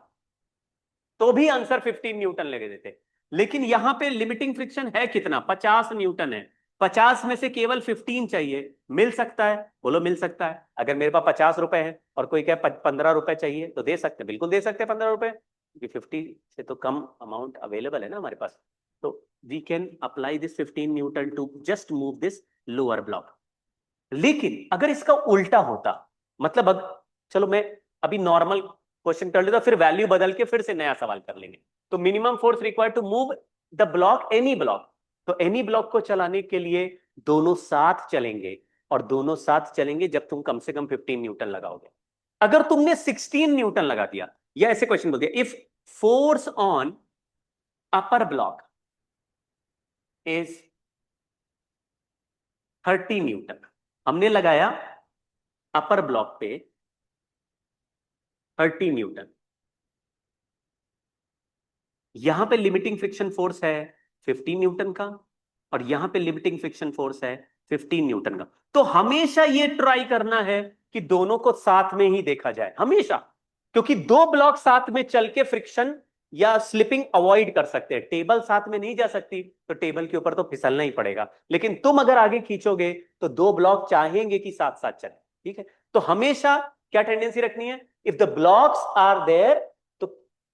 तो भी आंसर 15 न्यूटन लगे देते। लेकिन यहां पे लिमिटिंग फ्रिक्शन है कितना, 50 न्यूटन है। 50 में से केवल 15 चाहिए, मिल सकता है? बोलो मिल सकता है। अगर मेरे पास 50 रुपए है और कोई कहे 15 रुपए चाहिए तो दे सकते, बिल्कुल दे सकते हैं 15 रुपए, क्योंकि 50 से तो कम अमाउंट अवेलेबल है ना हमारे पास। तो we can apply this 15 newton to just move this lower block. लेकिन अगर इसका उल्टा होता, मतलब चलो मैं अभी नॉर्मल क्वेश्चन कर लेता, फिर वैल्यू बदल के फिर से नया सवाल कर लेंगे। तो minimum force required to move the block, any block, तो एनी ब्लॉक को चलाने के लिए दोनों साथ चलेंगे, और दोनों साथ चलेंगे जब तुम कम से कम 15 न्यूटन लगाओगे। अगर तुमने 16 न्यूटन लगा दिया, या ऐसे क्वेश्चन बोल दिया if force on upper block is 30 Newton, हमने लगाया अपर ब्लॉक पे 30 न्यूटन, यहां पे लिमिटिंग फ्रिक्शन फोर्स है 15 न्यूटन का, और यहां पे लिमिटिंग फ्रिक्शन फोर्स है 15 न्यूटन का। तो हमेशा ये ट्राई करना है कि दोनों को साथ में ही देखा जाए, हमेशा, क्योंकि दो ब्लॉक साथ में चल के फ्रिक्शन या स्लिपिंग अवॉइड कर सकते हैं। टेबल साथ में नहीं जा सकती, तो टेबल के ऊपर तो फिसलना ही पड़ेगा, लेकिन तुम अगर आगे खींचोगे तो दो ब्लॉक चाहेंगे कि साथ साथ चले, ठीक है? तो हमेशा क्या टेंडेंसी रखनी है, if the blocks are there तो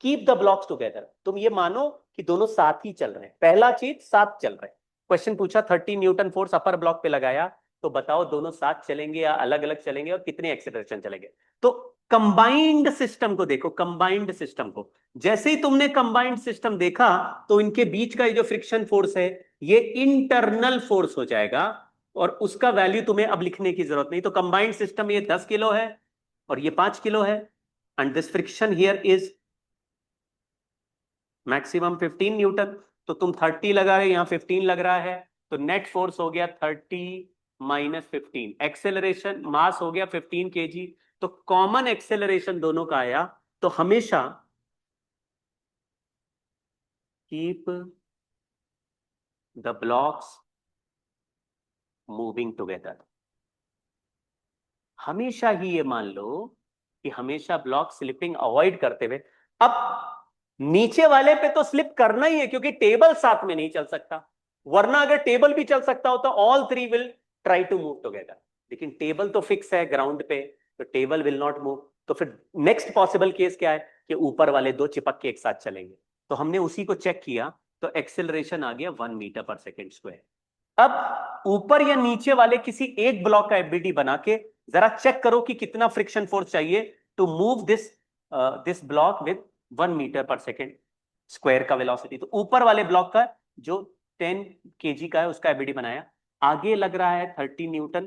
कीप द ब्लॉक्स टुगेदर, तुम ये मानो कि दोनों साथ ही चल रहे हैं, पहला चीज साथ चल रहे हैं। क्वेश्चन पूछा 30 न्यूटन फोर्स अपर ब्लॉक पे लगाया, तो बताओ दोनों साथ चलेंगे या अलग अलग चलेंगे, और कितने एक्सेलरेशन चलेंगे। तो कंबाइंड सिस्टम को देखो, कंबाइंड सिस्टम को, जैसे ही तुमने कंबाइंड सिस्टम देखा तो इनके बीच का ये जो फ्रिक्शन फोर्स है ये इंटरनल फोर्स हो जाएगा, और उसका वैल्यू तुम्हें अब लिखने की जरूरत नहीं। तो कंबाइंड सिस्टम ये 10 किलो है और ये 5 किलो है, and this friction here is maximum 15 Newton. तो तुम 30 लगा रहे, यहां 15 लग रहा है, तो नेट फोर्स हो गया 30 माइनस 15, एक्सेलरेशन मास हो गया 15 केजी, तो कॉमन एक्सेलरेशन दोनों का आया। तो हमेशा keep the blocks moving together, हमेशा ही ये मान लो कि हमेशा ब्लॉक स्लिपिंग अवॉइड करते हुए। अब नीचे वाले पे तो स्लिप करना ही है, क्योंकि टेबल साथ में नहीं चल सकता, वरना अगर टेबल भी चल सकता हो तो all three will try to move together, लेकिन टेबल तो फिक्स है ग्राउंड पे, तो टेबल विल नॉट मूव। तो फिर नेक्स्ट पॉसिबल केस क्या है कि ऊपर वाले दो चिपक के एक साथ चलेंगे। तो हमने उसी को चेक किया, तो एक्सेलरेशन आ गया 1 मीटर पर सेकेंड स्क्वायर। अब ऊपर या नीचे वाले किसी एक ब्लॉक का एफबीडी बना के जरा चेक करो कि कितना फ्रिक्शन फोर्स चाहिए to move this block with 1 metre per second square का वेलोसिटी। तो ऊपर वाले ब्लॉक का जो 10 केजी का है उसका एफबीडी बनाया, आगे लग रहा है 30 न्यूटन,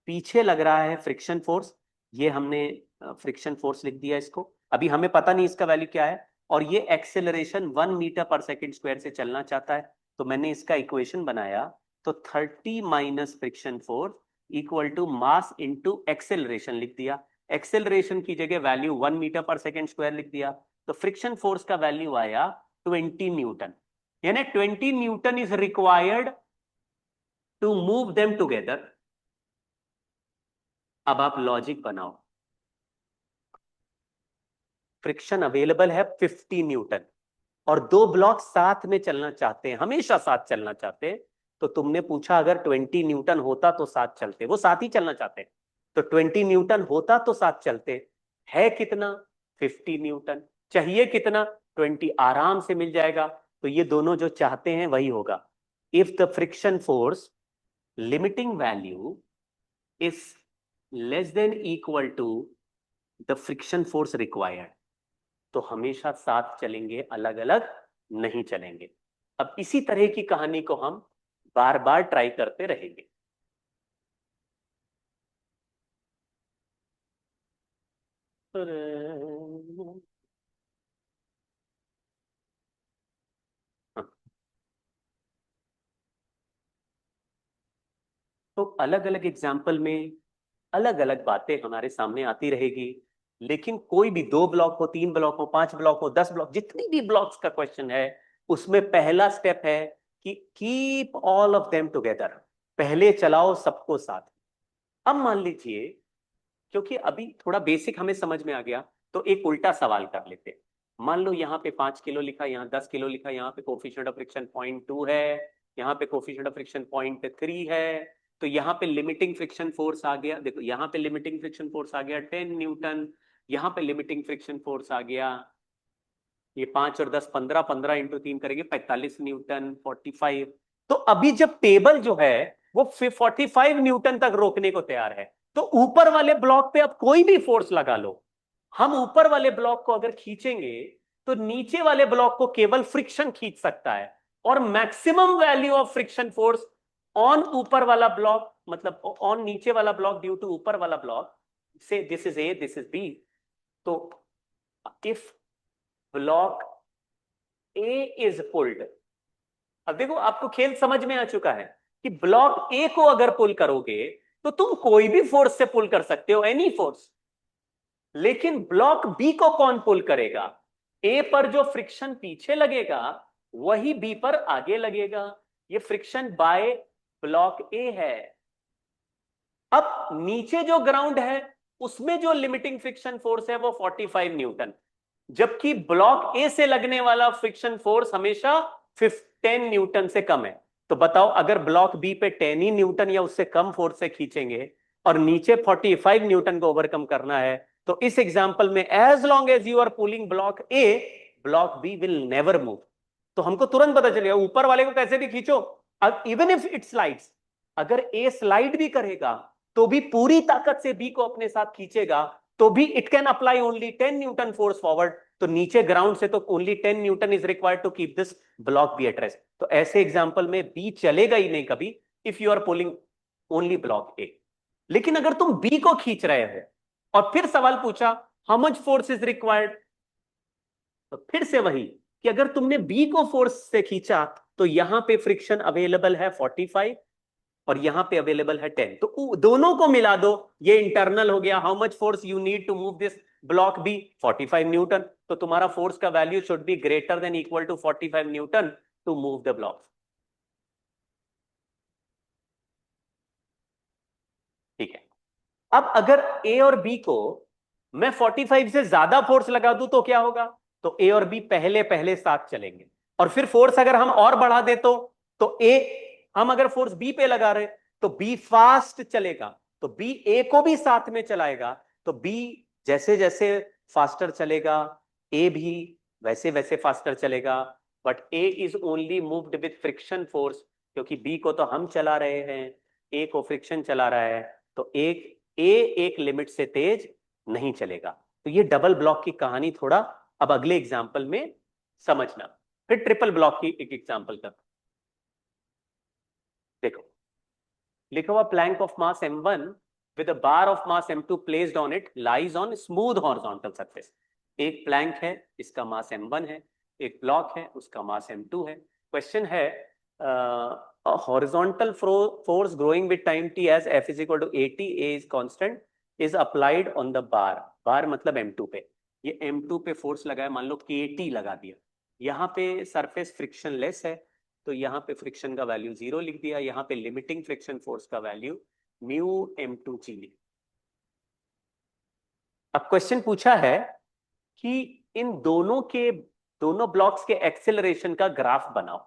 पीछे लग रहा है फ्रिक्शन फोर्स, ये हमने फ्रिक्शन फोर्स लिख दिया इसको, अभी हमें पता नहीं इसका वैल्यू क्या है, और ये acceleration 1 metre per second square से चलना चाहता है। तो मैंने इसका इक्वेशन बनाया, तो 30 माइनस friction force equal to mass into acceleration लिख दिया। एक्सेलरेशन की जगह value 1 metre per second square लिख दिया, तो फ्रिक्शन फोर्स का वैल्यू आया 20 न्यूटन, यानी 20 newton is required to move them together. अब आप लॉजिक बनाओ, फ्रिक्शन अवेलेबल है 50 न्यूटन, और दो ब्लॉक साथ में चलना चाहते हैं, हमेशा साथ चलना चाहते हैं। तो तुमने पूछा अगर 20 न्यूटन होता तो साथ चलते, वो साथ ही चलना चाहते हैं, तो 20 न्यूटन होता तो साथ चलते। है कितना? 50 न्यूटन। चाहिए कितना? 20, आराम से मिल जाएगा। तो ये दोनों जो चाहते हैं वही होगा। If the friction force limiting value is less than equal to the friction force required, तो हमेशा साथ चलेंगे, अलग अलग नहीं चलेंगे। अब इसी तरह की कहानी को हम बार बार ट्राई करते रहेंगे। तो अलग अलग एग्जाम्पल में अलग अलग बातें हमारे सामने आती रहेगी, लेकिन कोई भी 2 ब्लॉक हो, 3 ब्लॉक हो, 5 ब्लॉक हो, 10 ब्लॉक, जितनी भी ब्लॉक्स का क्वेश्चन है, उसमें पहला स्टेप है कि keep all of them together, पहले चलाओ सबको साथ। अब मान लीजिए, क्योंकि अभी थोड़ा बेसिक हमें समझ में आ गया, तो एक उल्टा सवाल कर लेते हैं। मान लो यहाँ पे 5 किलो लिखा, यहाँ 10 किलो लिखा, यहाँ पे कोफिशिएंट ऑफ फ्रिक्शन 0.2 है, यहाँ पे कोफिशिएंट ऑफ फ्रिक्शन 0.3 है। तो यहाँ पे लिमिटिंग फ्रिक्शन फोर्स आ गया, देखो यहाँ पे लिमिटिंग फ्रिक्शन फोर्स आ गया 10 न्यूटन, यहाँ पे लिमिटिंग फ्रिक्शन फोर्स आ गया, ये 5 और 10 15, 15 इंटू 3 करेंगे 45 न्यूटन, 45। तो अभी जब टेबल जो है वो 45 न्यूटन तक रोकने को तैयार है, तो ऊपर वाले ब्लॉक पे अब कोई भी फोर्स लगा लो, हम ऊपर वाले ब्लॉक को अगर खींचेंगे तो नीचे वाले ब्लॉक को केवल फ्रिक्शन खींच सकता है, और maximum value of friction force on ऊपर वाला ब्लॉक, मतलब ऑन नीचे वाला ब्लॉक ड्यू टू ऊपर वाला block, say this is A, this is B. तो if block A is pulled, अब देखो आपको खेल समझ में आ चुका है कि ब्लॉक ए को अगर पुल करोगे तो तुम कोई भी फोर्स से पुल कर सकते हो, एनी फोर्स। लेकिन ब्लॉक बी को कौन पुल करेगा? ए पर जो फ्रिक्शन पीछे लगेगा वही बी पर आगे लगेगा, ये फ्रिक्शन बाय ब्लॉक ए है। अब नीचे जो ग्राउंड है उसमें जो लिमिटिंग फ्रिक्शन फोर्स है वो 45 न्यूटन, जबकि ब्लॉक ए से लगने वाला फ्रिक्शन फोर्स हमेशा 10 न्यूटन से कम है। तो बताओ, अगर ब्लॉक बी पे 10 ही न्यूटन या उससे कम फोर्स से खींचेंगे और नीचे 45 न्यूटन को ओवरकम करना है, तो इस एग्जांपल में as long as you are pulling block A, block B will never move. तो हमको तुरंत पता चलेगा ऊपर वाले को कैसे भी खींचो, इवन इफ इट स्लाइड्स, अगर ए स्लाइड भी करेगा तो भी पूरी ताकत से बी को अपने साथ खींचेगा, तो भी it can apply only 10 newton force forward. तो नीचे ग्राउंड से तो only 10 newton is required to keep this block B at rest. तो ऐसे एग्जांपल में बी चलेगा ही नहीं कभी, if you are pulling only block A. लेकिन अगर तुम बी को खींच रहे हो और फिर सवाल पूछा how much force is required, तो फिर से वही कि अगर तुमने बी को फोर्स से खींचा तो यहां पे फ्रिक्शन अवेलेबल है 45 और यहां पे अवेलेबल है 10, तो दोनों को मिला दो, ये इंटरनल हो गया। How much force you need to move this block B? 45 newton. तो तुम्हारा फोर्स का value should be greater than equal to 45 newton to move the block. ठीक है। अब अगर ए और बी को मैं 45 से ज्यादा फोर्स लगा दूं तो क्या होगा? तो ए और बी पहले पहले साथ चलेंगे, और फिर फोर्स अगर हम और बढ़ा दे तो ए, हम अगर फोर्स बी पे लगा रहे तो बी फास्ट चलेगा, तो बी ए को भी साथ में चलाएगा। तो बी जैसे जैसे फास्टर चलेगा, ए भी वैसे वैसे फास्टर चलेगा। But A is only moved with friction force, क्योंकि बी को तो हम चला रहे हैं, ए को फ्रिक्शन चला रहा है। तो एक लिमिट से तेज नहीं चलेगा। तो ये डबल ब्लॉक की कहानी थोड़ा अब अगले एग्जाम्पल में समझना। फिर ट्रिपल ब्लॉक की एक एग्जाम्पल कर, देखो लिखा हुआ plank of mass m1 with a bar of mass m2 placed on it lies on smooth horizontal surface। एक प्लैंक है, इसका मास m1 है, एक ब्लॉक है उसका मास m2 है। क्वेश्चन है horizontal force growing with time t as f is equal to at, a is constant, is applied on the bar, बार मतलब m2 पे, ये m2 पे फोर्स लगाया, मान लो kt लगा दिया। यहाँ पे सरफेस फ्रिक्शनलेस है तो यहाँ पे फ्रिक्शन का वैल्यू 0 लिख दिया, यहाँ पे लिमिटिंग फ्रिक्शन फोर्स का वैल्यू म्यू m2g। अब क्वेश्चन पूछा है कि इन दोनों ब्लॉक्स के एक्सेलरेशन का ग्राफ बनाओ।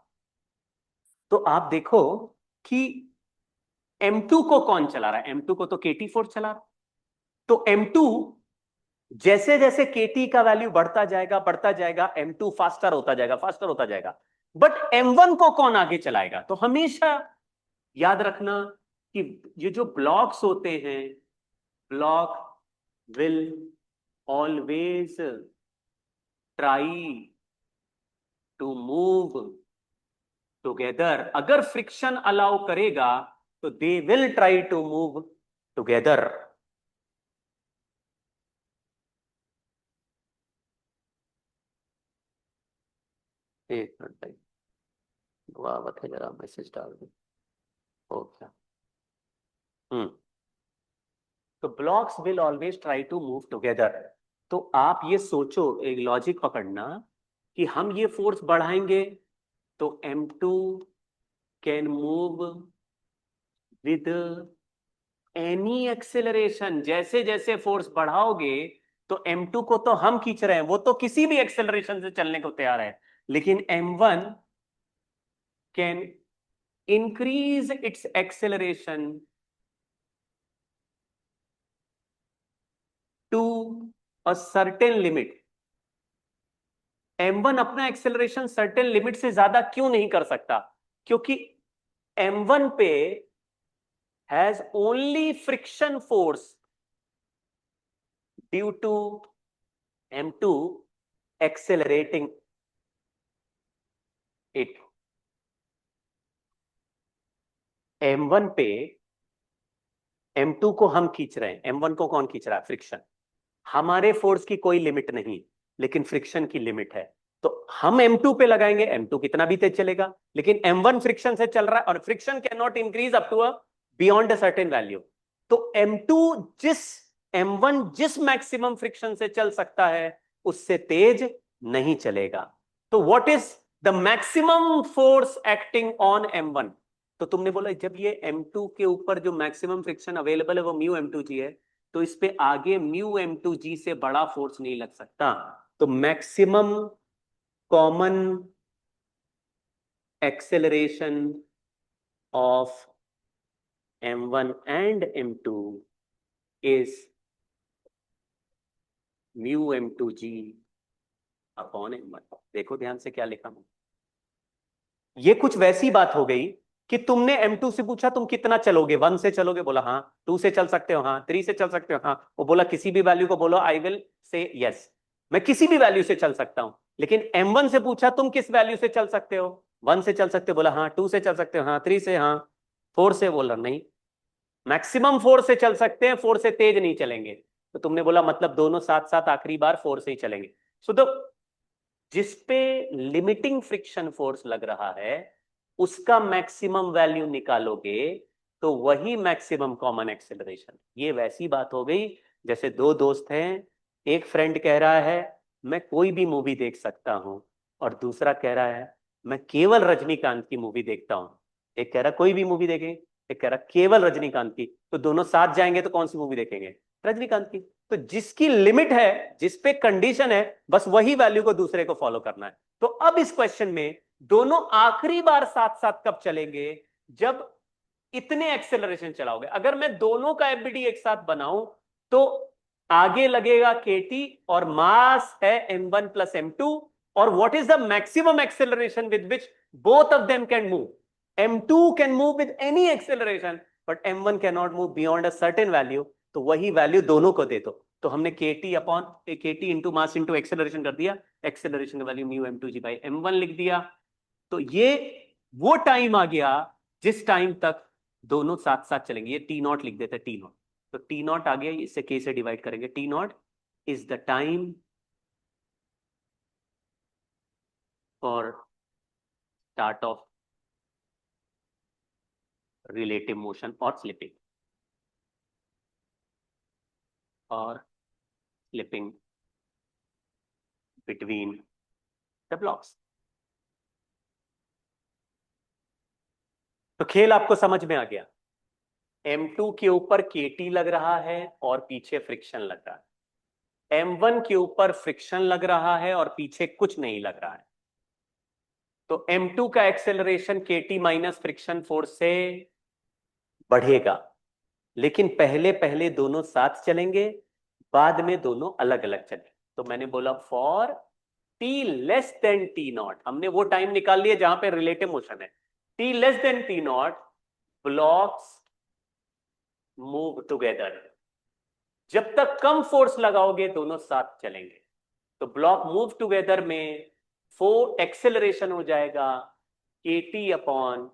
तो आप देखो कि m2 को कौन चला रहा है? m2 को तो kt फोर्स चला रहा है। तो m2 जैसे जैसे kt का वैल्यू बढ़ता जाएगा m2 फास्टर होता जाएगा, फास्टर होता जाएगा। बट m1 को कौन आगे चलाएगा? तो हमेशा याद रखना कि ये जो ब्लॉक्स होते हैं, block will always try to move together. अगर फ्रिक्शन अलाउ करेगा तो they will try to move together. एक मिनट भाई, दुआ बता जरा मैसेज डाल दो। ओके। हम्म। तो blocks will always try to move together. तो आप ये सोचो, एक लॉजिक पकड़ना कि हम ये फोर्स बढ़ाएंगे तो M2 can move with any acceleration. जैसे जैसे फोर्स बढ़ाओगे तो M2 को तो हम खींच रहे हैं, वो तो किसी भी एक्सेलरेशन से चलने को तैयार है, लेकिन M1 can increase its acceleration to a certain limit. M1 अपना एक्सेलरेशन सर्टेन लिमिट से ज्यादा क्यों नहीं कर सकता? क्योंकि M1 पे has only friction force due to M2 accelerating it. M1 पे M2 को हम खींच रहे हैं, M1 को कौन खींच रहा है? फ्रिक्शन। हमारे फोर्स की कोई लिमिट नहीं, लेकिन फ्रिक्शन की लिमिट है। तो हम M2 पे लगाएंगे, M2 कितना भी तेज चलेगा, लेकिन M1 फ्रिक्शन से चल रहा है और friction can not increase up to a beyond a certain value. तो M2 जिस M1 जिस मैक्सिमम फ्रिक्शन से चल सकता है उससे तेज नहीं चलेगा। तो what is the maximum force acting on M1? तो तुमने बोला जब ये M2 के ऊपर जो मैक्सिमम फ्रिक्शन अवेलेबल है वो म्यू M2G है, तो इस पे आगे म्यू M2G से बड़ा फोर्स नहीं लग सकता। तो maximum common acceleration of M1 and M2 is mu M2G upon M1। देखो ध्यान से क्या लिखा हूं। ये कुछ वैसी बात हो गई कि तुमने M2 से पूछा तुम कितना चलोगे, 1 से चलोगे, बोला हाँ। 2 से चल सकते हो, हाँ। 3 से चल सकते हो, हाँ। वो बोला किसी भी वैल्यू को बोलो, आई विल से यस, मैं किसी भी वैल्यू से चल सकता हूं। लेकिन M1 से पूछा तुम किस वैल्यू से चल सकते हो, 1 से चल सकते हो, बोला हाँ। 2 से चल सकते हो, हाँ। 3 से, हाँ। 4 से, बोला नहीं। मैक्सिमम 4 से चल सकते हैं, 4 से तेज नहीं चलेंगे। तो तुमने बोला मतलब दोनों साथ साथ आखिरी बार 4 से ही चलेंगे। सो तो जिस पे लिमिटिंग फ्रिक्शन फोर्स लग रहा है उसका मैक्सिमम वैल्यू निकालोगे तो वही मैक्सिमम कॉमन एक्सेलरेशन। ये वैसी बात हो गई जैसे दो दोस्त हैं, एक फ्रेंड कह रहा है मैं कोई भी मूवी देख सकता हूं, और दूसरा कह रहा है मैं केवल रजनीकांत की मूवी देखता हूं। एक कह रहा कोई भी मूवी देखें, एक कह रहा केवल रजनीकांत की। तो दोनों साथ जाएंगे तो कौन सी मूवी देखेंगे? रजनीकांत की। तो जिसकी लिमिट है, जिस पे कंडीशन है, बस वही वैल्यू को दूसरे को फॉलो करना है। तो अब इस क्वेश्चन में दोनों आखिरी बार साथ साथ कब चलेंगे? जब इतने एक्सेलरेशन चलाओगे। अगर मैं दोनों का एफबीडी एक साथ बनाऊं तो आगे लगेगा केटी और मास है M1 प्लस M2। और what is the maximum acceleration with which both of them can move? M2 can move with any acceleration, but M1 can not move beyond a certain value. तो वही वैल्यू दोनों को दे दो। तो हमने केटी upon केटी into mass into acceleration कर दिया। Acceleration का value mu M2G by M1 लिख दिया। तो ये वो टाइम आ गया जिस टाइम तक दोनों साथ साथ चलेंगे। ये T0 लिख देते, T0। तो T0 आ गया, इससे K से डिवाइड करेंगे। T0 is the time for start of relative motion और स्लिपिंग, और स्लिपिंग बिटवीन द ब्लॉक्स। तो खेल आपको समझ में आ गया। M2 के ऊपर KT लग रहा है और पीछे फ्रिक्शन लग रहा है। M1 के ऊपर फ्रिक्शन लग रहा है और पीछे कुछ नहीं लग रहा है। तो M2 का acceleration KT minus friction force से बढ़ेगा, लेकिन पहले पहले दोनों साथ चलेंगे, बाद में दोनों अलग अलग चलेंगे। तो मैंने बोला for T less than T0, हमने वो टाइम निकाल लिया जहां पे रिलेटिव मोशन है। T less than T0 blocks move together. जब तक कम फोर्स लगाओगे दोनों साथ चलेंगे। तो ब्लॉक मूव टुगेदर में फोर एक्सेलरेशन हो जाएगा KT upon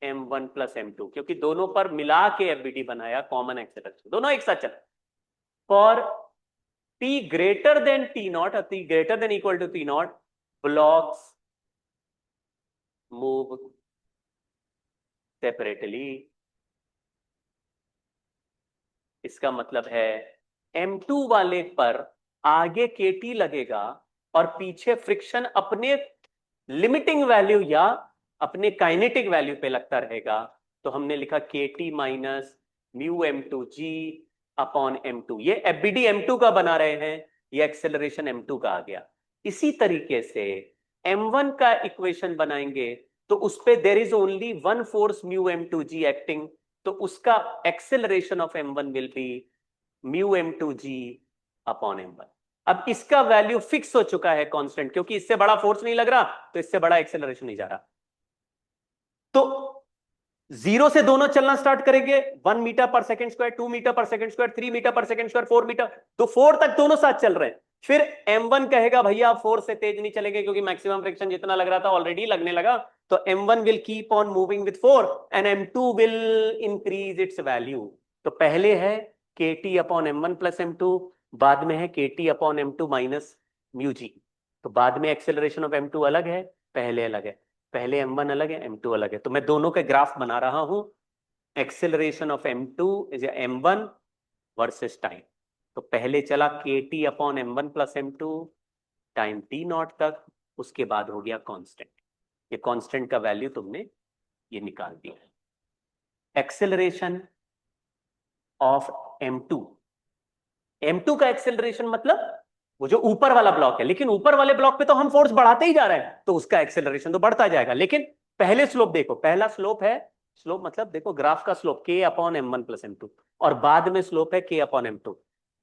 M1 plus M2, क्योंकि दोनों पर मिला के एफबीडी बनाया, कॉमन एक्सेलरेशन दोनों एक साथ चले। For T greater then T0 और T greater than equal to T0 blocks move separately. इसका मतलब है M2 वाले पर आगे KT लगेगा और पीछे फ्रिक्शन अपने लिमिटिंग वैल्यू या अपने काइनेटिक वैल्यू पे लगता रहेगा। तो हमने लिखा KT minus mu M2G upon M2। ये FBD M2 का बना रहे हैं, ये एक्सेलरेशन M2 का आ गया। इसी तरीके से M1 का इक्वेशन बनाएंगे तो उस पे there is only one force mu M2G acting, तो उसका acceleration of M1 will be mu M2G upon M1। अब इसका वैल्यू फिक्स हो चुका है कांस्टेंट, क्योंकि इससे बड़ा फोर्स नहीं लग रहा तो इससे बड़ा एक्सेलरेशन नहीं जा रहा। तो जीरो से दोनों चलना स्टार्ट करेंगे, 1 मीटर पर सेकंड स्क्वायर, 2 मीटर पर सेकंड स्क्वायर, 3 मीटर पर सेकंड स्क्वायर, 4 मीटर, तो 4 तक दोनों साथ चल रहे हैं। फिर M1 कहेगा भैया 4 से तेज नहीं चलेंगे क्योंकि मैक्सिमम फ्रिक्शन जितना लग रहा था ऑलरेडी लगने लगा, तो M1 will keep on moving with 4 and M2 will increase its value. तो पहले है KT upon M1 plus M2, बाद में है KT upon M2 minus mu G. तो बाद में एक्सेलरेशन ऑफ M2 अलग है, पहले अलग है, पहले M1 अलग है, M2 अलग है। तो मैं दोनों के ग्राफ बना रहा हूं, acceleration of M2 is M1 versus time. तो पहले चला KT upon M1 plus M2 time T0 तक, उसके बाद हो गया कांस्टेंट। ये कांस्टेंट का वैल्यू तुमने ये निकाल दिया। एक्सेलरेशन ऑफ M2, M2 का एक्सेलरेशन मतलब वो जो ऊपर वाला ब्लॉक है, लेकिन ऊपर वाले ब्लॉक पे तो हम फोर्स बढ़ाते ही जा रहे हैं तो उसका एक्सेलरेशन तो बढ़ता जाएगा। लेकिन पहले स्लोप देखो, पहला स्लोप है, स्लोप मतलब देखो ग्राफ का slope K upon M1 plus M2, और बाद में स्लोप है K अपॉन M2।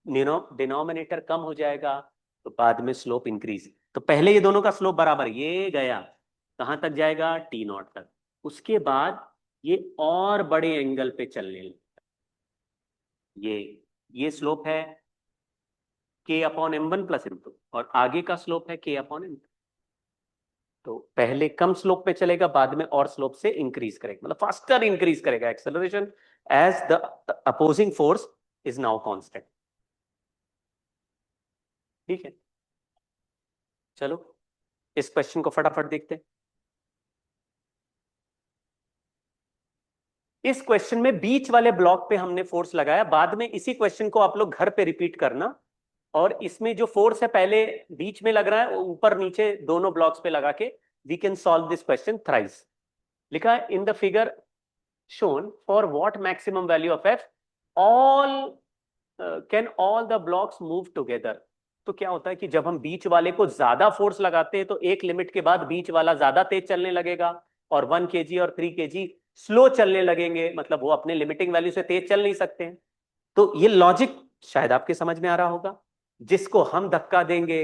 डिनोमिनेटर कम हो जाएगा तो बाद में स्लोप इंक्रीज। तो पहले ये दोनों का स्लोप बराबर, ये गया कहां तक जाएगा, T0 तक। उसके बाद ये और बड़े एंगल पे चलने लगे, ये स्लोप है K upon M1 plus M2 और आगे का स्लोप है K अपॉन M2। तो पहले कम स्लोप पे चलेगा, बाद में और स्लोप से इंक्रीज करेगा, मतलब फास्टर इंक्रीज करेगा acceleration as the opposing force is now constant. ठीक है, चलो इस क्वेश्चन को फटाफट देखते हैं। इस क्वेश्चन में बीच वाले ब्लॉक पे हमने फोर्स लगाया, बाद में इसी क्वेश्चन को आप लोग घर पे रिपीट करना। और इसमें जो फोर्स है पहले बीच में लग रहा है, ऊपर नीचे दोनों ब्लॉक्स पे लगा के we can solve this question thrice. लिखा है in the figure shown for what maximum value of f all can all the blocks move together। तो क्या होता है कि जब हम बीच वाले को ज्यादा फोर्स लगाते हैं तो एक लिमिट के बाद बीच वाला ज्यादा तेज चलने लगेगा और 1 kg और 3 kg स्लो चलने लगेंगे, मतलब वो अपने लिमिटिंग वैल्यू से तेज चल नहीं सकते हैं। तो ये लॉजिक शायद आपके समझ में आ रहा होगा। जिसको हम धक्का देंगे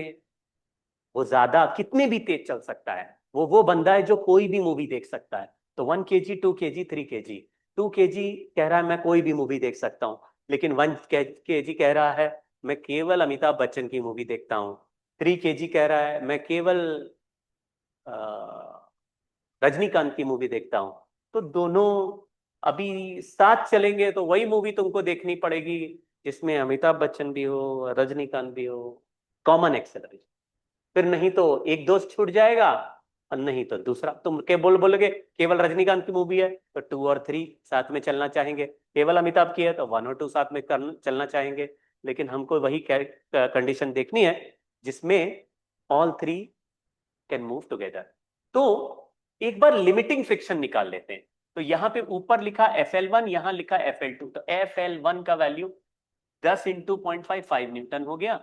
वो ज्यादा कितने भी तेज चल सकता है, वो बंदा है जो कोई भी मूवी देख सकता है। तो 1 kg, 2 kg, 3 kg, 2 kg कह रहा है मैं कोई भी मूवी देख सकता हूँ, लेकिन 1 kg कह रहा है मैं केवल अमिताभ बच्चन की मूवी देखता हूँ, 3 kg कह रहा है मैं केवल रजनीकांत की मूवी देखता हूँ। तो दोनों अभी साथ चलेंगे तो वही मूवी तुमको देखनी पड़ेगी जिसमें अमिताभ बच्चन भी हो, रजनीकांत भी हो, कॉमन एक्सेलरेशन। फिर नहीं तो एक दोस्त छूट जाएगा और नहीं तो दूसरा। तुम के बोलोगे केवल रजनीकांत की मूवी है तो 2 और 3 साथ में चलना चाहेंगे, केवल अमिताभ की है तो 1 और 2 साथ में चलना चाहेंगे। लेकिन हमको वही कंडीशन देखनी है जिसमें ऑल 3 कैन मूव टुगेदर। तो एक बार लिमिटिंग फ्रिक्शन निकाल लेते हैं। तो यहां पे ऊपर लिखा FL1, यहां लिखा FL2। तो FL1 का वैल्यू 10 इंटू 0.55 न्यूटन हो गया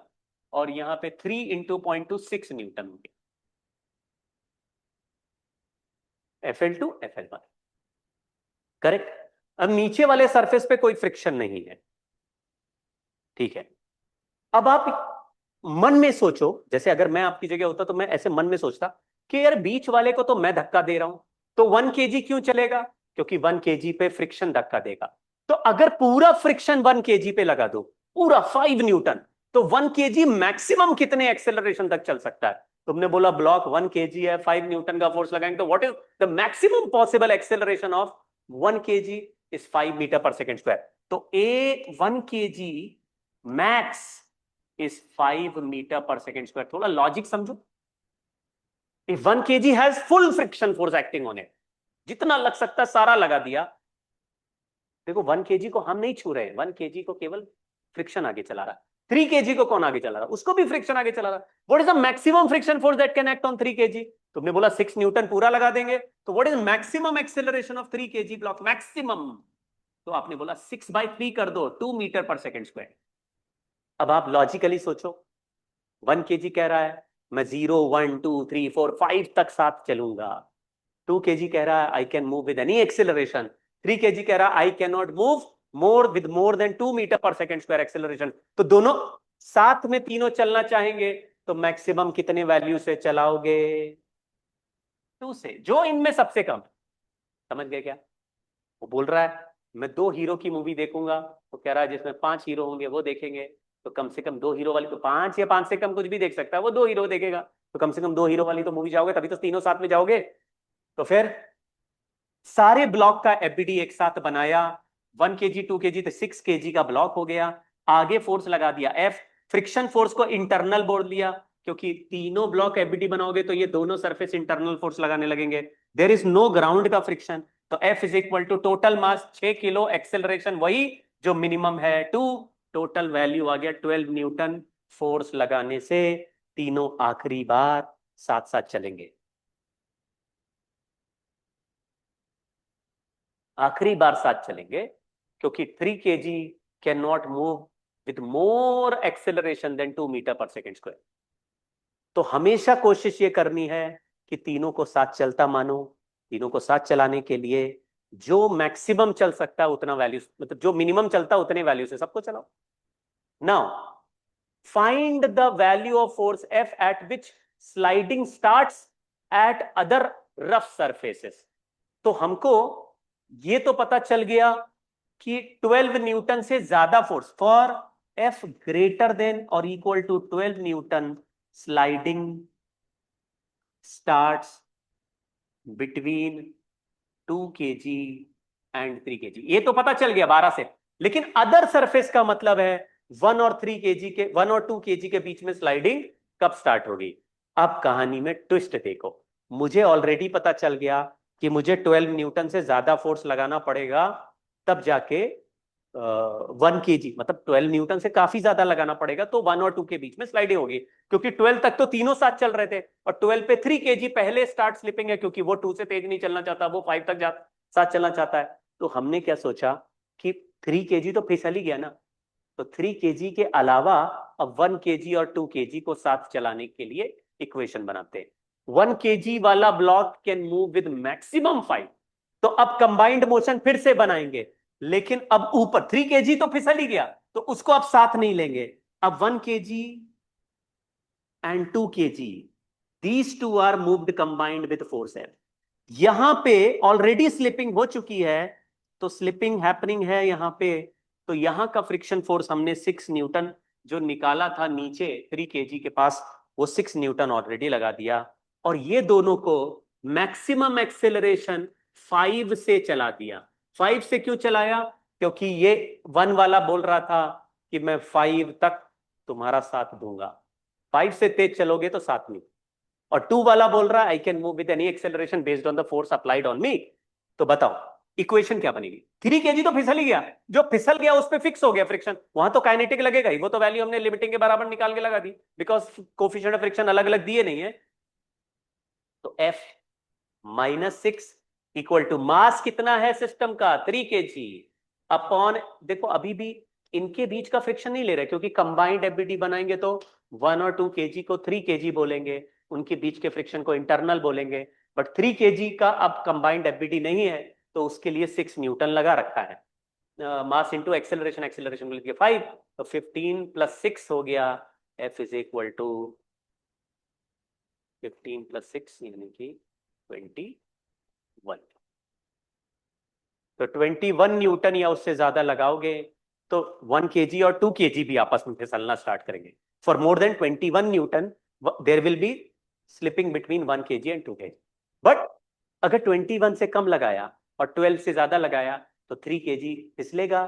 और यहां पे 3 इंटू 0.26 न्यूटन हो गया। FL2 FL1 correct. अब नीचे वाले सरफेस पे कोई फ्रिक्शन नहीं है, ठीक है। अब आप मन में सोचो, जैसे अगर मैं आपकी जगह होता तो मैं ऐसे मन में सोचता कि यार बीच वाले को तो मैं धक्का दे रहा हूं तो 1 kg क्यों चलेगा, क्योंकि 1 kg पे फ्रिक्शन धक्का देगा। तो अगर पूरा फ्रिक्शन 1 kg पे लगा दो, पूरा 5 न्यूटन, तो 1 kg मैक्सिमम कितने एक्सेलरेशन तक चल सकता है। तुमने बोला ब्लॉक 1 kg है, 5 न्यूटन का फोर्स लगाएंगे तो what is the maximum possible acceleration of 1 kg is 5 metre per second square. तो एक 1 kg max is 5 metre per second square. थोड़ा लॉजिक समझो, if 1 kg has full friction force acting on it, जितना लग सकता है सारा लगा दिया। देखो 1 kg को हम नहीं छू रहे हैं, 1 kg को केवल फ्रिक्शन आगे चला रहा है। 3 kg को कौन आगे चला रहा है? उसको भी फ्रिक्शन आगे चला रहा है। What is the maximum friction force that can act on 3 kg? तुमने बोला 6 न्यूटन पूरा लगा देंगे, तो what is maximum acceleration of 3 kg block? Maximum, तो आपने बोला 6/3 कर दो, 2 मीटर पर सेकेंड स्क्वायर। अब आप लॉजिकली सोचो, 1 kg कह रहा है मैं 0 1 2 3 4 5 तक साथ चलूंगा। 2 kg कह रहा है I can move with any acceleration. 3 kg कह रहा है I can not move more than 2 metre per second square acceleration. तो दोनों साथ में तीनों चलना चाहेंगे, तो मैक्सिमम कितने वैल्यू से चलाओगे? 2 से, जो इनमें सबसे कम। समझ गए क्या? वो बोल रहा है मैं 2 हीरो की मूवी देखूंगा, तो कह रहा है जिसमें 5 हीरो होंगे वो देखेंगे। तो कम से कम 2 हीरो वाली तो 5 या 5 से कम कुछ भी देख सकता है, वो 2 हीरो देखेगा। तो कम से कम 2 हीरो वाली तो मूवी जाओगे, तभी तो तीनों साथ में जाओगे। तो फिर सारे ब्लॉक का एफबीडी एक साथ बनाया, 1 kg 2 kg तो 6 kg का ब्लॉक हो गया। आगे फोर्स लगा दिया एफ, फ्रिक्शन फोर्स को इंटरनल बोल दिया, क्योंकि तीनों ब्लॉक एफबीडी बनाओगे तो ये दोनों सरफेस इंटरनल फोर्स लगाने लगेंगे। देयर इज नो ग्राउंड का फ्रिक्शन, तो F is equal to total mass 6 kilo, acceleration वही जो मिनिमम है 2, टोटल वैल्यू आ गया 12 न्यूटन। फोर्स लगाने से तीनों आखिरी बार साथ साथ चलेंगे। आखिरी बार साथ चलेंगे क्योंकि 3 kg can not move with more acceleration than 2 metre per second square. तो हमेशा कोशिश ये करनी है कि तीनों को साथ चलता मानो। तीनों को साथ चलाने के लिए जो मैक्सिमम चल सकता है उतना वैल्यू, मतलब जो मिनिमम चलता है उतने वैल्यू से सबको चलाओ। Now find the value of force F eight which sliding starts at other rough surfaces. तो हमको ये तो पता चल गया कि 12 न्यूटन से ज्यादा force, for F greater than और equal to 12 newton, sliding starts between 2 kg and 3 kg। ये तो पता चल गया 12 से, लेकिन अदर सरफेस का मतलब है 1 और 3 kg के, 1 और 2 kg के बीच में स्लाइडिंग कब स्टार्ट होगी? अब कहानी में ट्विस्ट देखो, मुझे ऑलरेडी पता चल गया कि मुझे 12 न्यूटन से ज्यादा फोर्स लगाना पड़ेगा, तब जाके 1 kg, मतलब 12 न्यूटन से काफी ज्यादा लगाना पड़ेगा, तो 1 और 2 के बीच में स्लाइडिंग होगी। क्योंकि 12 तक तो तीनों साथ चल रहे थे, और 12 पे 3 kg पहले स्टार्ट स्लिपिंग है, क्योंकि वो 2 से तेज नहीं चलना चाहता, वो 5 तक साथ चलना चाहता है। तो हमने क्या सोचा कि 3 kg तो फिसल ही गया ना, तो 3 kg के अलावा अब 1 kg और 2 kg को साथ चलाने के लिए इक्वेशन बनाते हैं। 1 kg वाला block can move with maximum 5, तो अब कंबाइंड मोशन फिर से बनाएंगे, लेकिन अब ऊपर 3 kg तो फिसल ही गया, तो उसको अब साथ नहीं लेंगे। अब 1 kg and 2 kg, these two are moved combined with force F. यहां पे ऑलरेडी स्लिपिंग हो चुकी है, तो स्लिपिंग हैपनिंग है यहां पे, तो यहां का फ्रिक्शन फोर्स हमने 6 न्यूटन जो निकाला था नीचे 3 kg के पास, वो 6 न्यूटन ऑलरेडी लगा दिया। और ये दोनों को मैक्सिमम एक्सेलरेशन 5 से चला दिया। 5 से क्यों चलाया? क्योंकि ये 1 वाला बोल रहा था कि मैं 5 तक तुम्हारा साथ दूंगा, 5 से तेज चलोगे तो साथ नहीं। और 2 वाला बोल रहा है I can move with any acceleration based on the force applied on me. तो बताओ इक्वेशन क्या बनेगी? 3 kg तो फिसल ही गया, जो फिसल गया उस पर फिक्स हो गया फ्रिक्शन, वहां तो काइनेटिक लगेगा ही, वो तो वैल्यू हमने लिमिटिंग के बराबर निकाल के लगा दी, बिकॉज कोफिशिएंट ऑफ फ्रिक्शन अलग अलग दिए नहीं है। तो F -6 इक्वल टू मास कितना है सिस्टम का? 3 kg अपॉन, देखो अभी भी इनके बीच का फ्रिक्शन नहीं ले रहे, क्योंकि कंबाइंड एफबीडी बनाएंगे तो 1 और 2 kg को 3 kg बोलेंगे, उनके बीच के फ्रिक्शन को इंटरनल बोलेंगे। बट 3 kg का अब कंबाइंड एफबीडी नहीं है, तो उसके लिए 6 न्यूटन लगा रखा है। मास इंटू एक्सेलरेशन, एक्सेलरेशन को लिखिए 5, तो 15 + 6 हो गया। F इज इक्वल टू 15 + 6 यानी कि 21। तो 21 न्यूटन या उससे ज्यादा लगाओगे तो 1 kg और 2 kg भी आपस में फिसलना स्टार्ट करेंगे। For more than 21 newton there will be slipping between 1 kg and 2 kg। But अगर 21 से कम लगाया और 12 से ज्यादा लगाया तो 3 kg फिसलेगा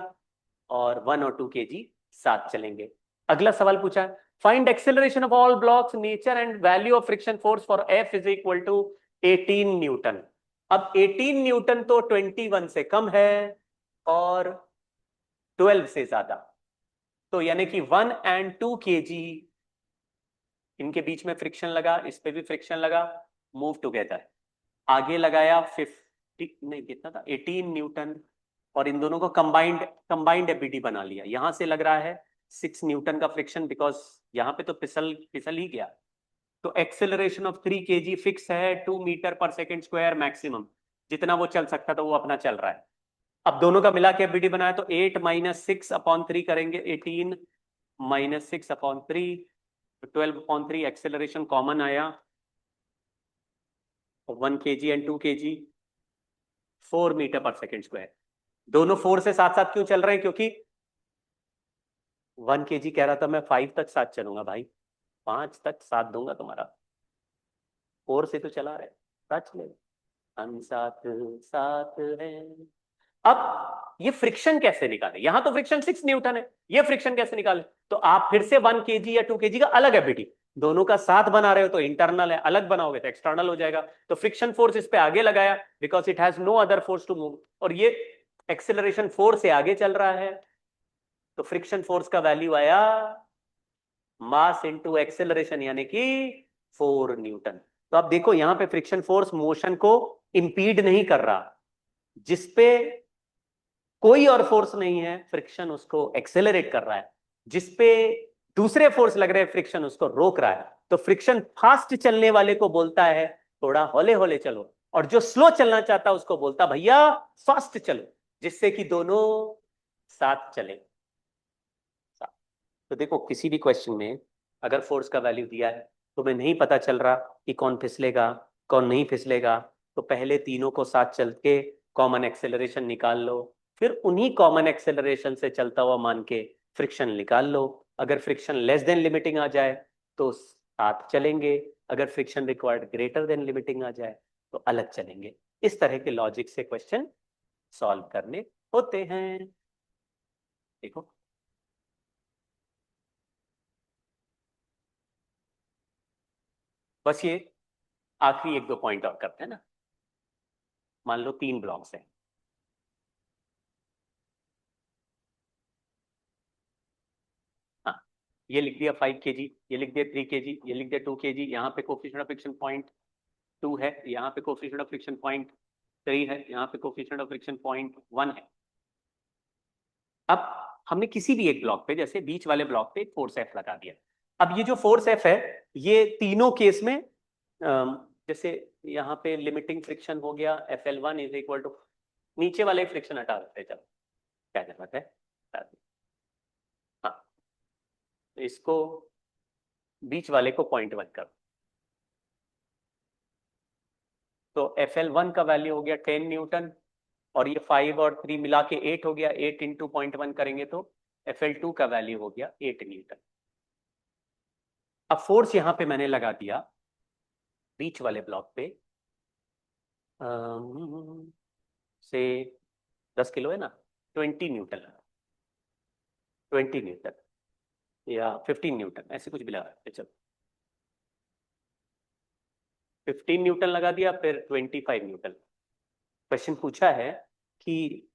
और 1 और 2 kg साथ चलेंगे। अगला सवाल पूछा find acceleration of all blocks, nature and value of friction force for F is equal to 18 newton. अब 18 न्यूटन तो 21 से कम है और 12 से ज्यादा, तो यानी कि 1 and 2 kg इनके बीच में फ्रिक्शन लगा, इस पे भी फ्रिक्शन लगा, मूव टुगेदर। आगे लगाया 50, नहीं कितना था, 18 न्यूटन, और इन दोनों को कंबाइंड एबीडी बना लिया। यहां से लग रहा है 6 न्यूटन का फ्रिक्शन, बिकॉज यहां पे तो फिसल ही गया। तो एक्सेलरेशन ऑफ 3 kg फिक्स है, 2 metre per second square maximum, जितना वो चल सकता था वो अपना चल रहा है। अब दोनों का मिला के एबीडी बनाया तो 8 - 6/3 करेंगे, 18 - 6/3, 12/3। एक्सेलरेशन कॉमन आया, 1 kg and 2 kg, 4 metre per second square. दोनों 4 से साथ साथ क्यों चल रहे हैं? क्योंकि 1 kg कह रहा था मैं 5 तक साथ चलूंगा भाई, 5 तक साथ दूंगा तुम्हारा, 4 से तो चला रहे, साथ चलेगा, हम साथ साथ हैं। अब ये फ्रिक्शन कैसे निकाले? यहां तो फ्रिक्शन 6 न्यूटन है, ये फ्रिक्शन कैसे निकाले? तो आप फिर से 1 kg या 2 kg का अलग एबीडी, दोनों का साथ बना रहे हो तो इंटरनल है, अलग बनाओगे तो एक्सटर्नल हो जाएगा। तो फ्रिक्शन फोर्स इस पे आगे लगाया, because it has no other force to move, और ये एक्सेलरेशन 4 से आगे चल रहा है, तो फ्रिक्शन फोर्स का वैल्यू आया मास इनटू एक्सेलरेशन, यानी कि 4 न्यूटन। तो आप देखो यहां पे फ्रिक्शन फोर्स मोशन को इंपीड नहीं कर रहा, जिसपे कोई और फोर्स नहीं है फ्रिक्शन उसको एक्सेलरेट कर रहा है, जिसपे दूसरे फोर्स लग रहे हैं फ्रिक्शन उसको रोक रहा है। तो फ्रिक्शन फास्ट चलने वाले को बोलता है थोड़ा हौले हौले चलो, और जो स्लो चलना चाहता है उसको बोलता भैया फास्ट चलो, जिससे कि दोनों साथ चले। तो देखो किसी भी क्वेश्चन में अगर फोर्स का वैल्यू दिया है, तुम्हें नहीं पता चल रहा कि कौन फिसलेगा कौन नहीं फिसलेगा, तो पहले तीनों को साथ चल के कॉमन एक्सेलरेशन निकाल लो, फिर उन्हीं कॉमन एक्सेलरेशन से चलता हुआ मान के फ्रिक्शन निकाल लो। अगर फ्रिक्शन लेस देन लिमिटिंग आ जाए तो साथ चलेंगे, अगर friction required greater than limiting आ जाए तो अलग चलेंगे। इस तरह के लॉजिक से क्वेश्चन सॉल्व करने होते हैं। देखो बस ये आखिरी 1-2 पॉइंट और करते हैं ना। मान लो 3 ब्लॉक्स हैं, हाँ, ये लिख दिया 5 kg, ये लिख दिया 3 kg, ये लिख दिया 2 kg, यहाँ पे कोफिशिएंट ऑफ फ्रिक्शन 0.2 है, यहाँ पे कोफिशिएंट ऑफ फ्रिक्शन 0.3 है, यहाँ पे कोफिशिएंट ऑफ फ्रिक्शन 0.1 है। अब हमने किसी भी एक ब्लॉक पे, जैसे बीच वाले ब्लॉक पे, एक फोर्स एफ लगा दिया। अब ये जो फोर्स एफ है, ये तीनों केस में जैसे यहाँ पे लिमिटिंग फ्रिक्शन हो गया, FL1 इज इक्वल टू, नीचे वाले फ्रिक्शन हटा देते हैं, चलो क्या जरूरत है, हटा देते। हाँ, तो इसको बीच वाले को 0.1 कर, तो FL1 का वैल्यू हो गया 10 न्यूटन, और ये 5 और 3 मिला के 8 हो गया, 8 इंटू 0.1 करेंगे तो FL2 का वैल्यू हो गया 8 न्यूटन। अब फोर्स यहां पे मैंने लगा दिया बीच वाले ब्लॉक पे, से 10 किलो है ना, 20 न्यूटन लगा, 20 न्यूटन या 15 न्यूटन, ऐसे कुछ भी लगा, चलो 15 न्यूटन लगा दिया, फिर 25 न्यूटन। क्वेश्चन पूछा है कि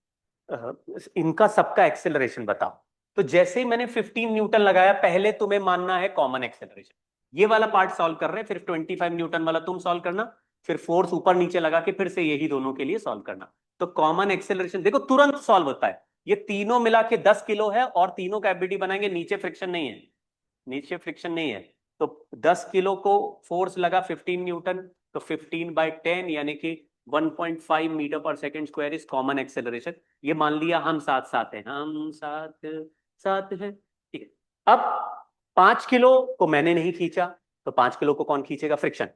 इनका सबका एक्सेलरेशन बताओ। तो जैसे ही मैंने 15 न्यूटन लगाया, पहले तुम्हें मानना है कॉमन एक्सेलरेशन, ये वाला पार्ट सॉल्व कर रहे हैं, फिर 25 न्यूटन वाला तुम सॉल्व करना, फिर फोर्स ऊपर नीचे लगा के फिर से यही दोनों के लिए सॉल्व करना। तो कॉमन एक्सेलरेशन देखो तुरंत सॉल्व होता है, ये तीनों मिला के 10 किलो है, और तीनों का एबीडी बनाएंगे, नीचे फ्रिक्शन नहीं है, नीचे फ्रिक्शन नहीं है, तो 10 किलो को फोर्स लगा 15 न्यूटन, तो 15/10 यानी कि 1.5 metre per second square is common acceleration. ये मान लिया हम साथ साथ हैं, हम साथ साथ हैं, ठीक है। अब 5 किलो को मैंने नहीं खींचा, तो 5 किलो को कौन खींचेगा? फ्रिक्शन।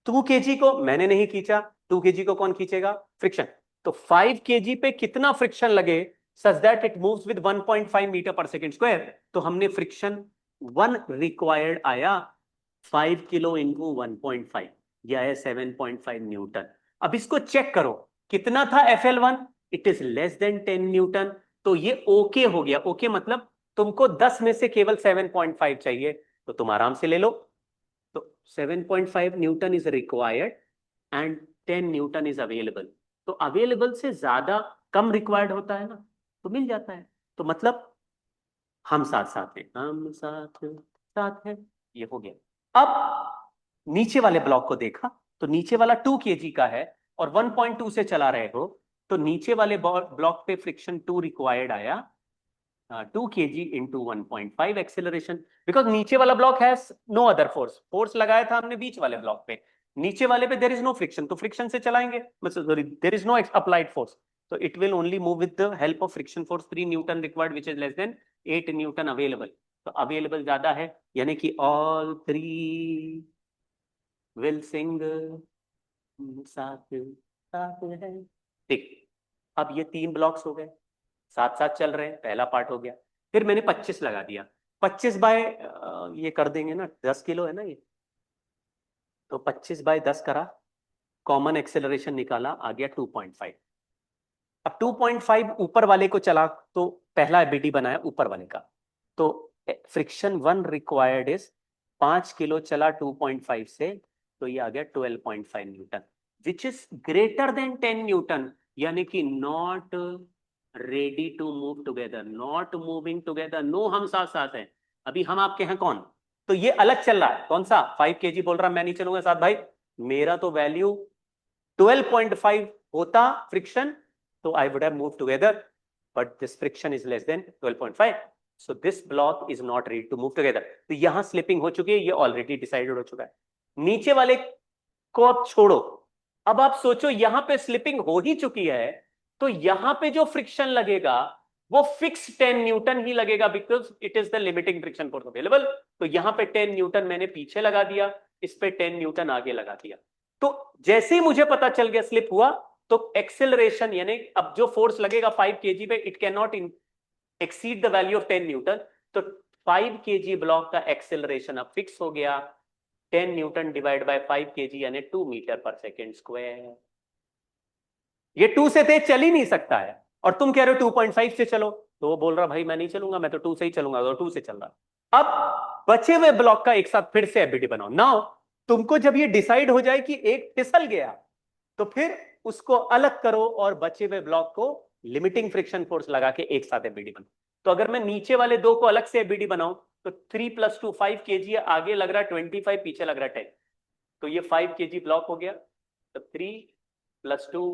2 kg को मैंने नहीं खींचा, 2 kg को कौन खींचेगा? फ्रिक्शन। तो 5 kg पे कितना फ्रिक्शन लगे such that it moves with 1.5 metre per second square, तो हमने फ्रिक्शन 1 रिक्वायर्ड आया 5 किलो इंटू 1.5, यह है 7.5 न्यूटन। अब इसको चेक करो कितना था FL1, it is less then 10 Newton, तो ये ओके हो गया। ओके मतलब तुमको 10 में से केवल 7.5 चाहिए, तो तुम आराम से ले लो। तो 7.5 Newton is required and 10 newton is available. तो अवेलेबल से ज्यादा कम रिक्वायर्ड होता है ना, तो मिल जाता है। तो मतलब हम साथ साथ हैं, हम साथ साथ हैं, ये हो गया। अब नीचे वाले ब्लॉक को देखा, तो नीचे वाला 2 kg का है और 1.2 से चला रहे हो, तो नीचे वाले ब्लॉक पे फ्रिक्शन 2 रिक्वायर्ड आया, 2 kg इंटू 1.5 एक्सेलरेशन, बिकॉज नीचे वाला block has no other force. Force लगाया था हमने बीच वाले ब्लॉक पे, नीचे वाले पे देर इज नो फ्रिक्शन, तो फ्रिक्शन से चलाएंगे, sorry there is no applied force, तो it will only move with the help of friction force. 3 newton required which is less than 8 newton available. तो अवेलेबल ज्यादा है, यानी कि ऑल 3 विल सिंग साथ साथ है। ठीक, अब ये 3 ब्लॉक्स हो गए, साथ साथ चल रहे हैं, पहला पार्ट हो गया। फिर मैंने 25 लगा दिया, 25 बाय ये कर देंगे ना, 10 किलो है ना ये, तो 25/10 करा, कॉमन एक्सेलरेशन निकाला, आ गया 2.5। अब 2.5 ऊपर वाले को चला, तो पहला एबीडी बनाया ऊपर वाले का, तो फ्रिक्शन 1 रिक्वायर्ड इज 5 किलो चला 2.5 से, तो ये आ गया 12.5 newton, which is greater than 10 newton, यानी कि not ready to move together, not moving together, no हम साथ साथ हैं। अभी हम आपके हैं कौन, तो ये अलग चल रहा है, कौन सा 5 kg बोल रहा मैं नहीं चलूंगा साथ भाई, मेरा तो वैल्यू 12.5 होता फ्रिक्शन, तो I would have moved together, but this friction is less than 12.5, so this block is not ready to move together। तो यहां स्लिपिंग हो चुकी है, ये ऑलरेडी डिसाइडेड हो चुका है। नीचे वाले को अब छोड़ो, अब आप सोचो यहां पे स्लिपिंग हो ही चुकी है, तो यहां पे जो फ्रिक्शन लगेगा वो फिक्स 10 न्यूटन ही लगेगा, because it is the limiting friction force available. तो यहां पे 10 न्यूटन मैंने पीछे लगा दिया, इस पे 10 न्यूटन आगे लगा दिया। तो जैसे ही मुझे पता चल गया स्लिप हुआ, तो एक्सेलरेशन यानी अब जो फोर्स लगेगा 5 kg पे, it can not exceed the value of 10 Newton. तो 5 kg ब्लॉक का एक्सेलरेशन अब फिक्स हो गया, 10 न्यूटन डिवाइड बाय 5 kg यानी 2 मीटर पर सेकेंड स्क्वायर। ये 2 से तेज चल ही नहीं सकता है, और तुम कह रहे हो 2.5 से चलो, तो वो बोल रहा भाई मैं नहीं चलूंगा, मैं तो 2 से ही चलूंगा, तो 2 से चल रहा। अब बचे हुए ब्लॉक का एक साथ फिर से एबीडी बनाओ। नाउ तुमको जब ये डिसाइड हो जाए कि एक फिसल गया, तो फिर उसको अलग करो और बचे हुए ब्लॉक को लिमिटिंग फ्रिक्शन फोर्स लगा के एक साथ एबीडी बनाओ। तो अगर मैं नीचे वाले 2 को अलग से एबीडी बनाऊं, तो 3 + 2 5 kg, आगे लग रहा है 25, पीछे लग रहा है 10, तो ये 5 kg ब्लॉक हो गया। तो 3 + 2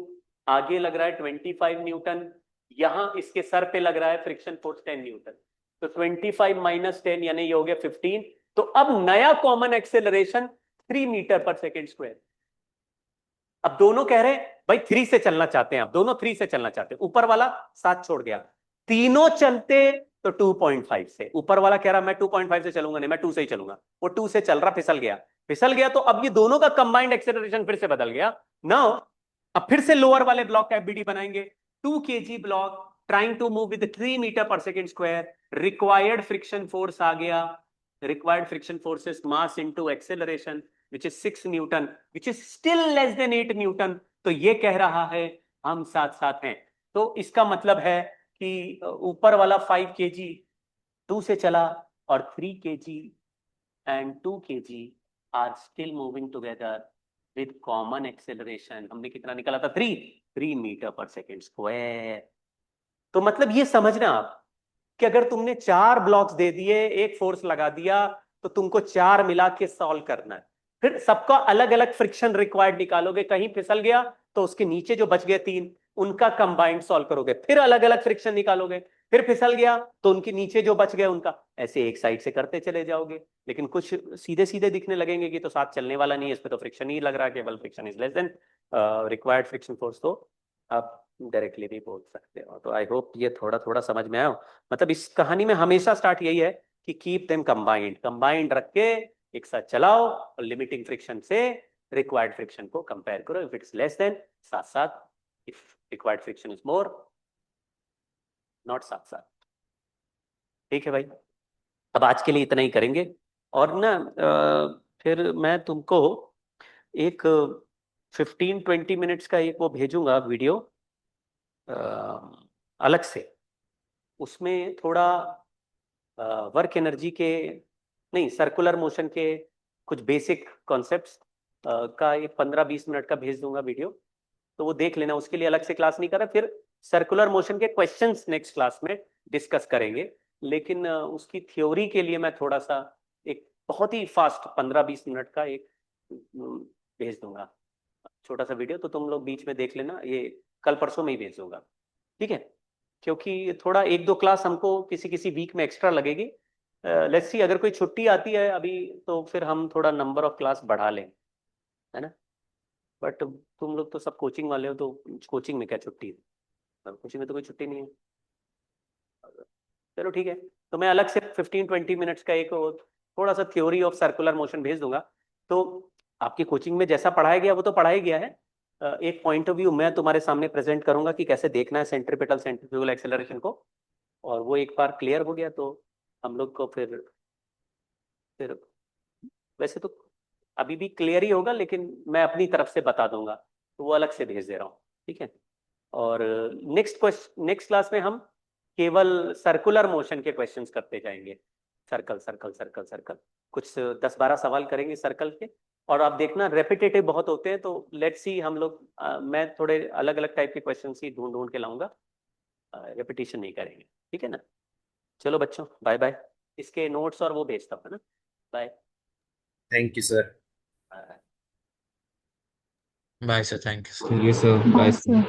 आगे लग रहा है 25 न्यूटन, यहां इसके सर पे लग रहा है फ्रिक्शन फोर्स 10 न्यूटन, तो 25 - 10 यानी ये हो गया 15। तो अब नया common acceleration 3 metre per second square. अब दोनों कह रहे हैं भाई 3 से चलना चाहते हैं, आप दोनों 3 से चलना चाहते हैं, ऊपर वाला साथ छोड़ गया, तीनों चलते तो 2.5 से, ऊपर वाला कह रहा मैं 2.5 से चलूंगा, नहीं मैं 2 से ही चलूंगा, वो 2 से चल रहा, फिसल गया, फिसल गया, तो अब ये दोनों का कंबाइंड एक्सेलरेशन फिर से बदल गया। नाउ अब फिर से लोअर वाले ब्लॉक का एफबीडी बनाएंगे, 2 kg block trying to move with 3 metre per second square, required friction force आ गया, required friction force is mass into acceleration which is 6 newton, which is still less than 8 newton. तो ये कह रहा है हम साथ साथ हैं। तो इसका मतलब है कि ऊपर वाला 5 kg 2 से चला, और 3 kg and 2 kg are still moving together with common acceleration। हमने कितना निकाला था, 3 मीटर पर सेकेंड स्क्वायर। तो मतलब ये समझना आप कि अगर तुमने 4 ब्लॉक्स दे दिए, एक फोर्स लगा दिया, तो तुमको 4 मिला के सॉल्व करना है। फिर सबका अलग अलग फ्रिक्शन रिक्वायर्ड निकालोगे, कहीं फिसल गया तो उसके नीचे जो बच गए 3, उनका कंबाइंड सॉल्व करोगे, फिर अलग अलग फ्रिक्शन निकालोगे, फिर फिसल गया तो उनके नीचे जो बच गए उनका, ऐसे एक साइड से करते चले जाओगे। लेकिन कुछ सीधे सीधे दिखने लगेंगे कि तो साथ चलने वाला नहीं है, इस पे तो फ्रिक्शन ही लग रहा है, केवल friction is less then required friction force, तो आप डायरेक्टली भी बोल सकते हो। तो आई होप ये थोड़ा थोड़ा समझ में आया। मतलब इस कहानी में हमेशा स्टार्ट यही है कि कीप देम कंबाइंड, कंबाइंड रख के एक साथ चलाओ, और लिमिटिंग फ्रिक्शन से रिक्वायर्ड फ्रिक्शन को कंपेयर करो, इफ इट्स लेस देन साथ साथ, if required friction is more not साथ साथ। ठीक है भाई, अब आज के लिए इतना ही करेंगे, और ना फिर मैं तुमको एक 15-20 मिनट्स का एक वो भेजूंगा वीडियो अलग से, उसमें थोड़ा वर्क एनर्जी के नहीं, सर्कुलर मोशन के कुछ बेसिक कॉन्सेप्ट्स का एक 15-20 मिनट का भेज दूंगा वीडियो, तो वो देख लेना, उसके लिए अलग से क्लास नहीं कर रहा। फिर सर्कुलर मोशन के क्वेश्चंस नेक्स्ट क्लास में डिस्कस करेंगे, लेकिन उसकी थ्योरी के लिए मैं थोड़ा सा एक बहुत ही फास्ट 15-20 मिनट का एक भेज दूंगा छोटा सा वीडियो, तो तुम लोग बीच में देख लेना, ये कल परसों में ही भेज दूंगा, ठीक है? क्योंकि थोड़ा 1-2 क्लास हमको किसी किसी वीक में एक्स्ट्रा लगेगी। लेट्स सी, अगर कोई छुट्टी आती है अभी तो फिर हम थोड़ा नंबर ऑफ क्लास बढ़ा लें, है ना? बट तुम लोग तो सब कोचिंग वाले हो, तो कोचिंग में क्या छुट्टी है? कोचिंग में तो कोई छुट्टी नहीं है। चलो ठीक है, तो मैं अलग से 15-20 मिनट्स का एक थोड़ा सा थ्योरी ऑफ सर्कुलर मोशन भेज दूंगा। तो आपकी कोचिंग में जैसा पढ़ाया गया वो तो पढ़ाया गया है, एक पॉइंट ऑफ व्यू मैं तुम्हारे सामने प्रेजेंट करूंगा कि कैसे देखना है सेंट्रीपिटल सेंट्रीफ्यूगल एक्सेलरेशन को, और वो एक बार क्लियर हो गया तो हम लोग को फिर वैसे तो अभी भी क्लियर ही होगा, लेकिन मैं अपनी तरफ से बता दूंगा, तो वो अलग से भेज दे रहा हूँ, ठीक है? और नेक्स्ट क्लास में हम केवल सर्कुलर मोशन के क्वेश्चंस करते जाएंगे, सर्कल सर्कल सर्कल सर्कल, कुछ 10-12 सवाल करेंगे सर्कल के। और आप देखना रेपिटेटिव बहुत होते हैं, तो लेट्स सी हम लोग मैं थोड़े अलग अलग टाइप के क्वेश्चन ही ढूंढ ढूंढ के लाऊंगा, रेपिटेशन नहीं करेंगे, ठीक है ना? चलो बच्चों, बाय बाय। इसके नोट्स और वो भेजता हूँ, है ना? Bye. Thank you sir. Thank you, sir. Bye. Bye, sir.